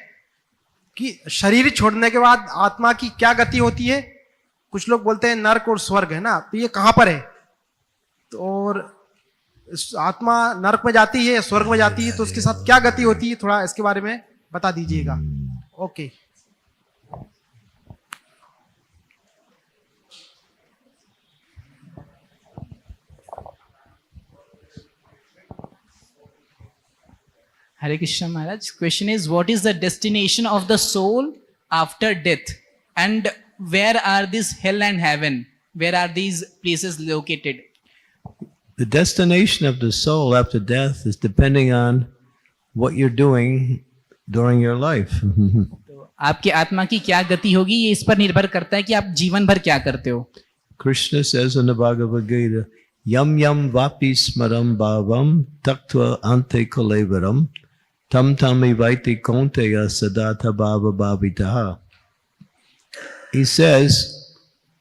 कि शरीर छोड़ने के बाद आत्मा की क्या गति होती है? कुछ लोग बोलते हैं नर्क और स्वर्ग है ना, तो ये कहाँ पर है? तो और आत्मा नर्क में जाती है या स्वर्ग में जाती है, तो उसके साथ क्या गति होती है? थोड़ा इसके बारे में बता दीजिएगा. Okay. Hare Krishna Maharaj, question is, what is the destination of the soul after death, and where are these hell and heaven? Where are these places located? The destination of the soul after death is depending on what you're doing during your life. तो आपकी आत्मा की क्या गति होगी, ये इस पर निर्भर करता है कि आप जीवन भर क्या करते हो. Krishna says in the Bhagavad Gita, Yam yam vapi smaram bhavam taktva ante kalevaram tam tami vaiti konteya sadata bhava bhavitaha. He says,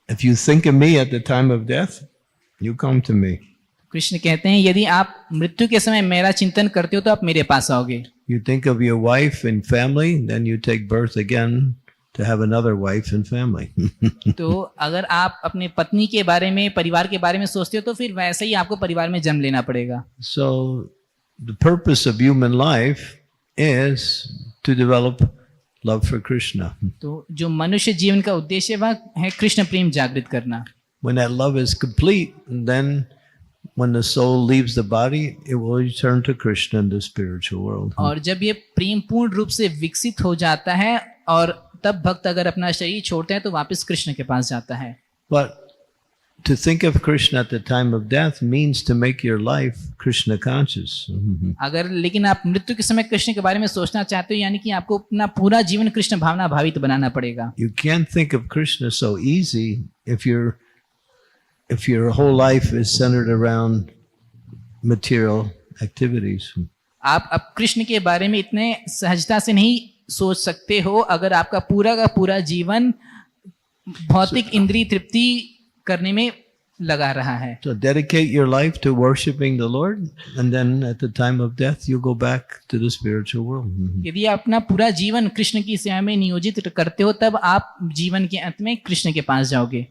if you think of me at the time of death, you come to me. Krishna कहते हैं, यदि आप मृत्यु के समय मेरा चिंतन करते हो तो आप मेरे पास आओगे. You think of your wife and family, then you take birth again to have another wife and family. तो अगर आप अपने पत्नी के बारे में, परिवार के बारे में सोचते हो तो फिर वैसे ही आपको परिवार में जन्म लेना पड़ेगा. So the purpose of human life is to develop love for Krishna. तो जो मनुष्य जीवन का उद्देश्य है वह है कृष्ण प्रेम जागृत करना. When that love is complete, then when the soul leaves the body, it will return to Krishna in the spiritual world. और जब ये प्रेम पूर्ण रूप से विकसित हो जाता है और तब भक्त अगर अपना शरीर छोड़ते हैं तो वापस कृष्ण के पास जाता है. But to think of Krishna at the time of death means to make your life Krishna conscious. अगर लेकिन आप मृत्यु के समय कृष्ण के बारे में सोचना चाहते हो, यानी कि आपको अपना पूरा जीवन कृष्ण भावना भावित बनाना पड़ेगा. You can't think of Krishna so easy if your whole life is centered around material activities. आप अब कृष्ण के बारे में इतने सहजता से नहीं सोच सकते हो अगर आपका पूरा का पूरा जीवन भौतिक इंद्रिय तृप्ति करने में लगा रहा है. So dedicate your life to worshiping the Lord, and then at the time of death you go back to the spiritual world. यदि आप अपना पूरा जीवन कृष्ण की सेवा में नियोजित करते हो तब आप जीवन के अंत में कृष्ण के पास जाओगे.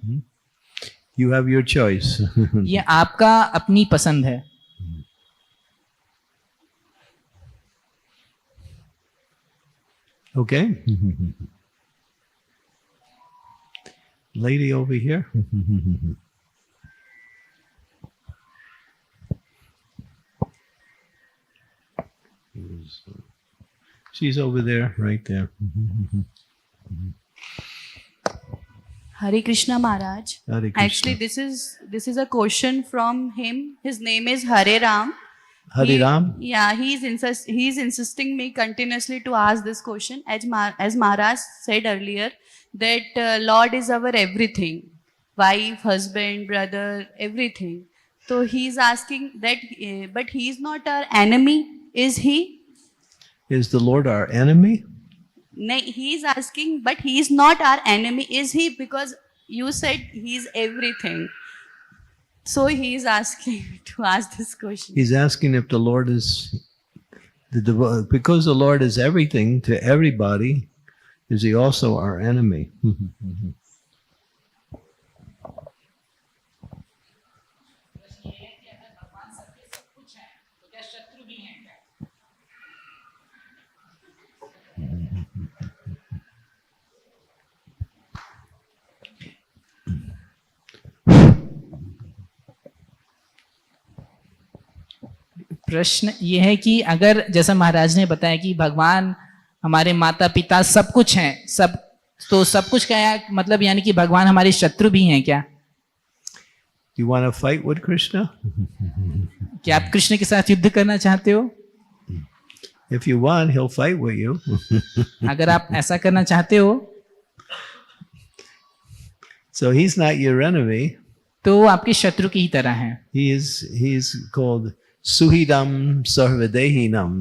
You have your choice. ये आपका अपनी पसंद है. Okay. Lady over here. She's over there, right there. Hare Krishna Maharaj. Hare Krishna. Actually, this is a question from him. His name is Hare Ram. Hare Ram? Yeah, he's insisting me continuously to ask this question. As Maharaj said earlier, that Lord is our everything, wife, husband, brother, everything. So he's asking that, but he is not our enemy, is he? Is the Lord our enemy? He is asking, but he is not our enemy, is he? Because you said he is everything. So he is asking to ask this question. He's asking if the Lord is because the Lord is everything to everybody, is he also our enemy? प्रश्न ये है कि अगर जैसा महाराज ने बताया कि भगवान हमारे माता पिता सब कुछ हैं, सब तो सब कुछ का मतलब यानी कि भगवान हमारे शत्रु भी हैं क्या? You want to fight with Krishna? क्या आप कृष्ण के साथ युद्ध करना चाहते हो? If you want, he'll fight with you. अगर आप ऐसा करना चाहते हो So he's not your enemy. तो वो आपके शत्रु की ही तरह हैं। He is called Suhidam Sarvadehinam.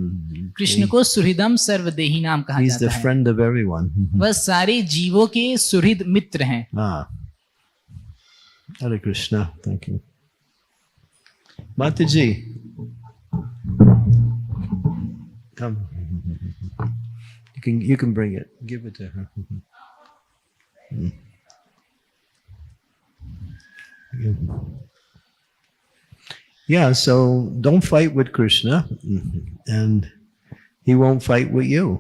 Krishna को सुहृदम सर्वदेही नाम कहा He's the जाता है। friend of everyone. वह सारे जीवों के सुहृद मित्र हैं। Ah. Hare Krishna. Thank you. Mataji. Come. You can bring it. Give it to her. Yeah, so don't fight with Krishna and he won't fight with you.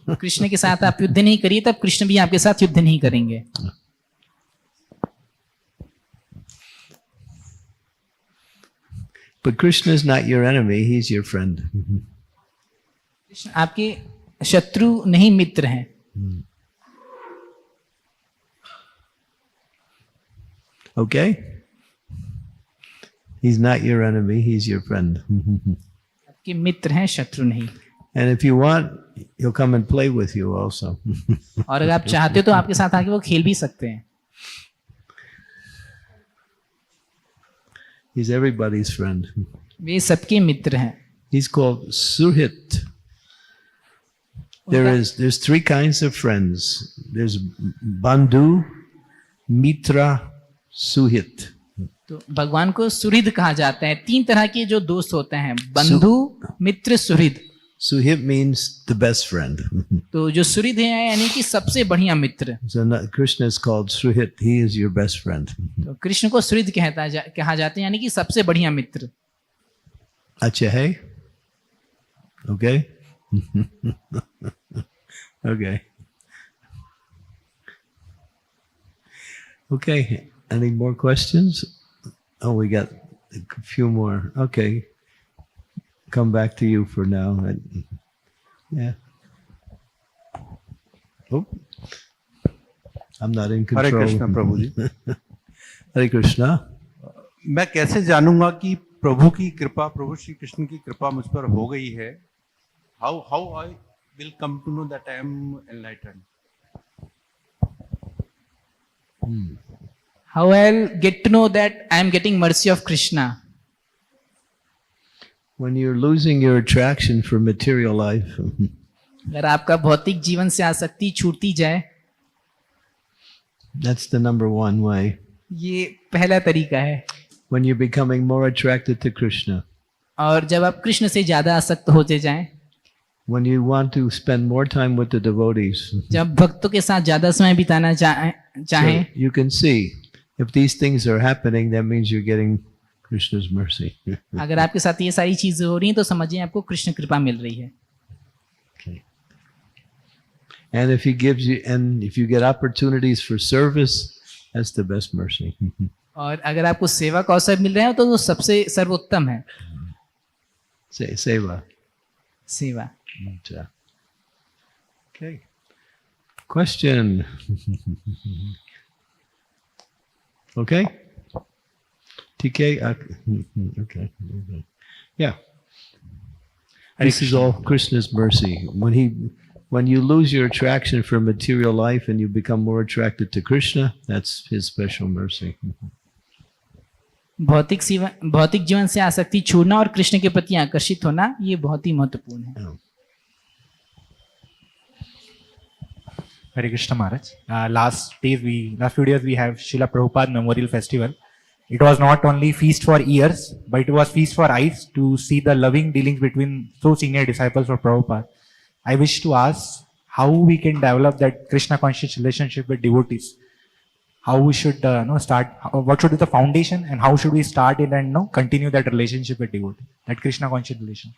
Krishna के साथ आप युद्ध नहीं करिए, तब कृष्ण भी आपके साथ युद्ध नहीं करेंगे। But Krishna is not your enemy, he's your friend. Krishna आपके शत्रु नहीं, मित्र हैं। Okay? He's not your enemy, he's your friend. आपके मित्र हैं, शत्रु नहीं। And if you want, he'll come and play with you also. और अगर आप चाहते हो तो आपके साथ आके वो खेल भी सकते हैं। He's everybody's friend. वे सबके मित्र हैं। He's called Suhit. There's three kinds of friends. There's Bandhu, Mitra, Suhit. तो भगवान को सुहृद कहा जाता है। तीन तरह के जो दोस्त होते हैं, बंधु, मित्र, सुहृद। Suhit means the best friend. तो जो सुहृद है यानी कि सबसे बढ़िया मित्र। So Krishna is called Suhit. He is your best friend. तो कृष्ण को सुहृद कहा जाता है यानी कि सबसे बढ़िया मित्र। Acha hai? Okay? Okay. Okay. Any more questions? Oh, we got a few more. Okay. Come back to you for now. Yeah. Oh. I'm not in control. Hare Krishna Prabhu ji. Hare Krishna. मैं कैसे जानूंगा कि प्रभु की कृपा, प्रभु श्री कृष्ण की कृपा मुझ पर हो गई है? How I will come to know that I am enlightened? How I'll get to know that I am getting mercy of Krishna? When you're losing your attraction for material life, अगर आपका भौतिक जीवन से आसक्ति छूटती जाए, that's the number one way. ये पहला तरीका है। When you're becoming more attracted to Krishna, और जब आप कृष्ण से ज्यादा आसक्त होते जाएं, when you want to spend more time with the devotees, जब भक्तों के साथ ज्यादा समय बिताना चाहें, so you can see if these things are happening, that means you're getting Krishna's mercy. अगर आपके साथ ये सारी चीजें हो रही हैं तो समझिए आपको कृष्ण कृपा मिल रही है। Okay. And if he gives you, and if you get opportunities for service, that's the best mercy. और अगर आपको सेवा का अवसर मिल रहा है तो वो सबसे सर्वोत्तम है। Seva. सेवा। Okay. Question. Okay. TK. Okay. Yeah. This is all Krishna's mercy. When you lose your attraction for material life and you become more attracted to Krishna, that's his special mercy. भौतिक जीवन से आसक्ति छोड़ना और कृष्ण के प्रति आकर्षित होना, ये बहुत ही महत्वपूर्ण है। Yeah. Hare Krishna Maharaj. Last few days we have Srila Prabhupada Memorial Festival. It was not only feast for ears, but it was feast for eyes to see the loving dealings between so senior disciples of Prabhupada. I wish to ask how we can develop that Krishna conscious relationship with devotees. How we should start, what should be the foundation and how should we start it and continue that relationship with devotee, that Krishna conscious relation.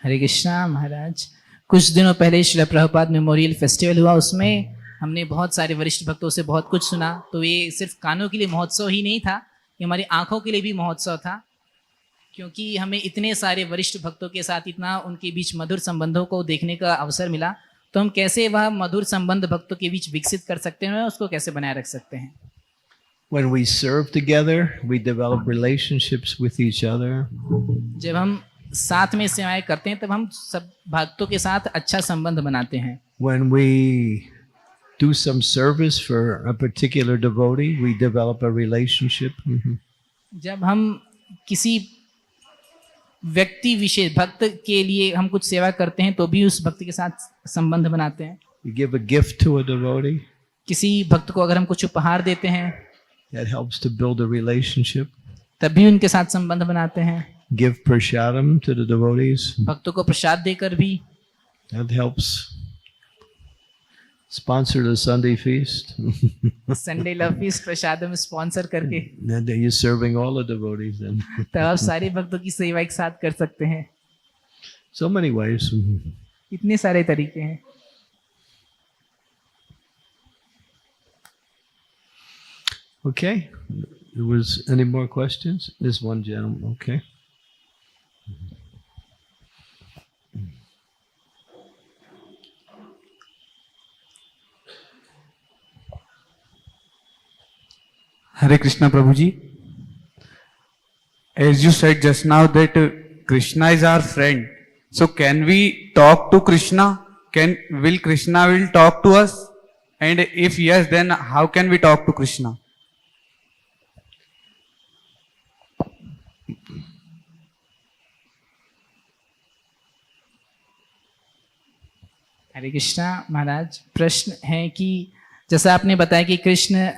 हरे कृष्णा महाराज। कुछ दिनों पहले Srila Prabhupada memorial festival हुआ, उसमें हमने बहुत सारे वरिष्ठ भक्तों से बहुत कुछ सुना। तो ये सिर्फ कानों के लिए महोत्सव ही नहीं था, ये हमारी आंखों के लिए भी महोत्सव था, क्योंकि हमें इतने सारे वरिष्ठ भक्तों के साथ इतना उनके बीच मधुर संबंधों को देखने का अवसर मिला। तो हम कैसे वह मधुर संबंध भक्तों के बीच विकसित कर सकते हैं, उसको कैसे बनाए रख सकते हैं। When we serve together, we develop relationships with each other. जब हम साथ में सेवाएं करते हैं तब हम सब भक्तों के साथ अच्छा संबंध बनाते हैं। When we do some service for a particular devotee, we develop a relationship. जब हम किसी व्यक्ति विशेष भक्त के लिए हम कुछ सेवा करते हैं तो भी उस भक्त के साथ संबंध बनाते हैं। You give a gift to a devotee, किसी भक्त को अगर हम कुछ उपहार देते हैं that helps to build a relationship. तब भी उनके साथ संबंध बनाते हैं। Give prashadam to the devotees, भक्तों को प्रसाद देकर भी, that helps. Sponsor the Sunday feast. Sunday love feast प्रसाद में स्पॉन्सर करके Then you're serving all the devotees then. तब आप सारे भक्तों की सेवा एक साथ कर सकते हैं। So many ways. इतने सारे तरीके हैं। Okay. There was any more questions? This one gentleman. Okay. Hare Krishna Prabhuji. As you said just now that Krishna is our friend. So can we talk to Krishna? Will Krishna will talk to us? And if yes, then how can we talk to Krishna? हरे कृष्णा महाराज, प्रश्न है कि जैसा आपने बताया कि कृष्ण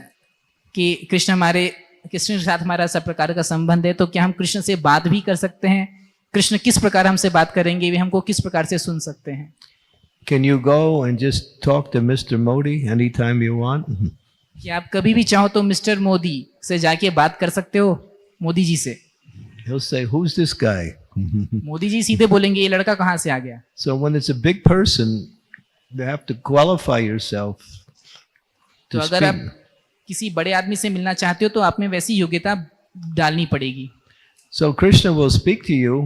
के साथ हमारा सब प्रकार का संबंध है, तो क्या हम कृष्ण से बात भी कर सकते हैं? कृष्ण किस प्रकार हमसे बात करेंगे, वे हमको किस प्रकार से सुन सकते हैं? Can you go and just talk to Mr. Modi anytime you want? क्या आप कभी भी चाहो तो मिस्टर मोदी से जाके बात कर सकते हो, मोदी जी से? He'll say, "Who's this guy?" Modi ji सीधे बोलेंगे ये लड़का कहाँ से आ गया? So when it's a big person, you have to qualify yourself तो to अगर आप speak. किसी बड़े आदमी से मिलना चाहते हो तो आप में वैसी योग्यता डालनी पड़ेगी। So Krishna will speak to you,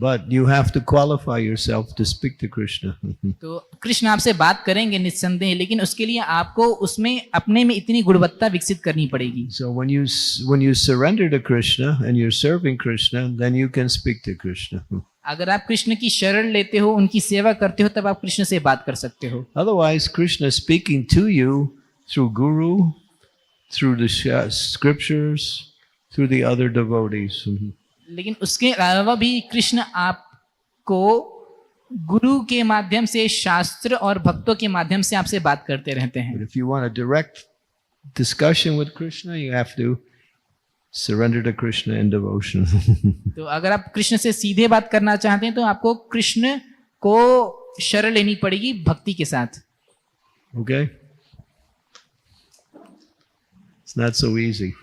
but you have to qualify yourself to speak to Krishna. तो कृष्ण आपसे बात करेंगे निस्संदेह, लेकिन उसके लिए आपको उसमें अपने में इतनी गुणवत्ता विकसित करनी पड़ेगी। So when you surrender to Krishna and you're serving Krishna, then you can speak to Krishna. अगर आप कृष्ण की शरण लेते हो, उनकी सेवा करते हो, तब आप कृष्ण से बात कर सकते हो। Otherwise, Krishna is speaking to you through Guru, through the scriptures, through the other devotees. लेकिन उसके अलावा भी कृष्ण आपको गुरु के माध्यम से, शास्त्र और भक्तों के माध्यम से आपसे बात करते रहते हैं। But if you want a direct discussion with Krishna, you have to surrender to Krishna in devotion. तो अगर आप कृष्ण से सीधे बात करना चाहते हैं तो आपको कृष्ण को शरण लेनी पड़ेगी भक्ति के साथ। Okay? It's not so easy.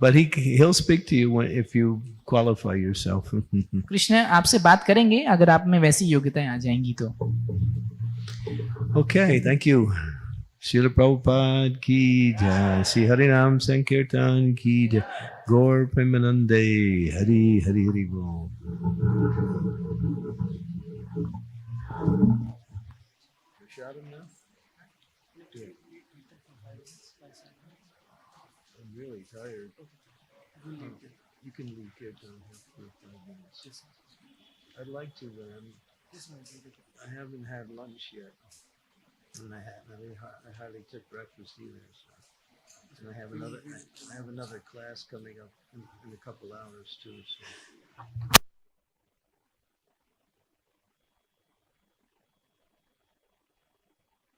But he'll speak to you if you qualify yourself. Krishna आपसे बात करेंगे अगर आप में वैसी योग्यताएं आ जाएंगी तो। Okay, thank you. Srila Prabhupada ki jai. Sri Harinam Sankirtan ki jai. Gaur Premanande. Hari Hari Hari Bol. I'm really tired. You can leave Kirtan here for 5 minutes. I'd like to, but I haven't had lunch yet. And I hardly took breakfast either. So. And I have another class coming up in a couple hours too. So.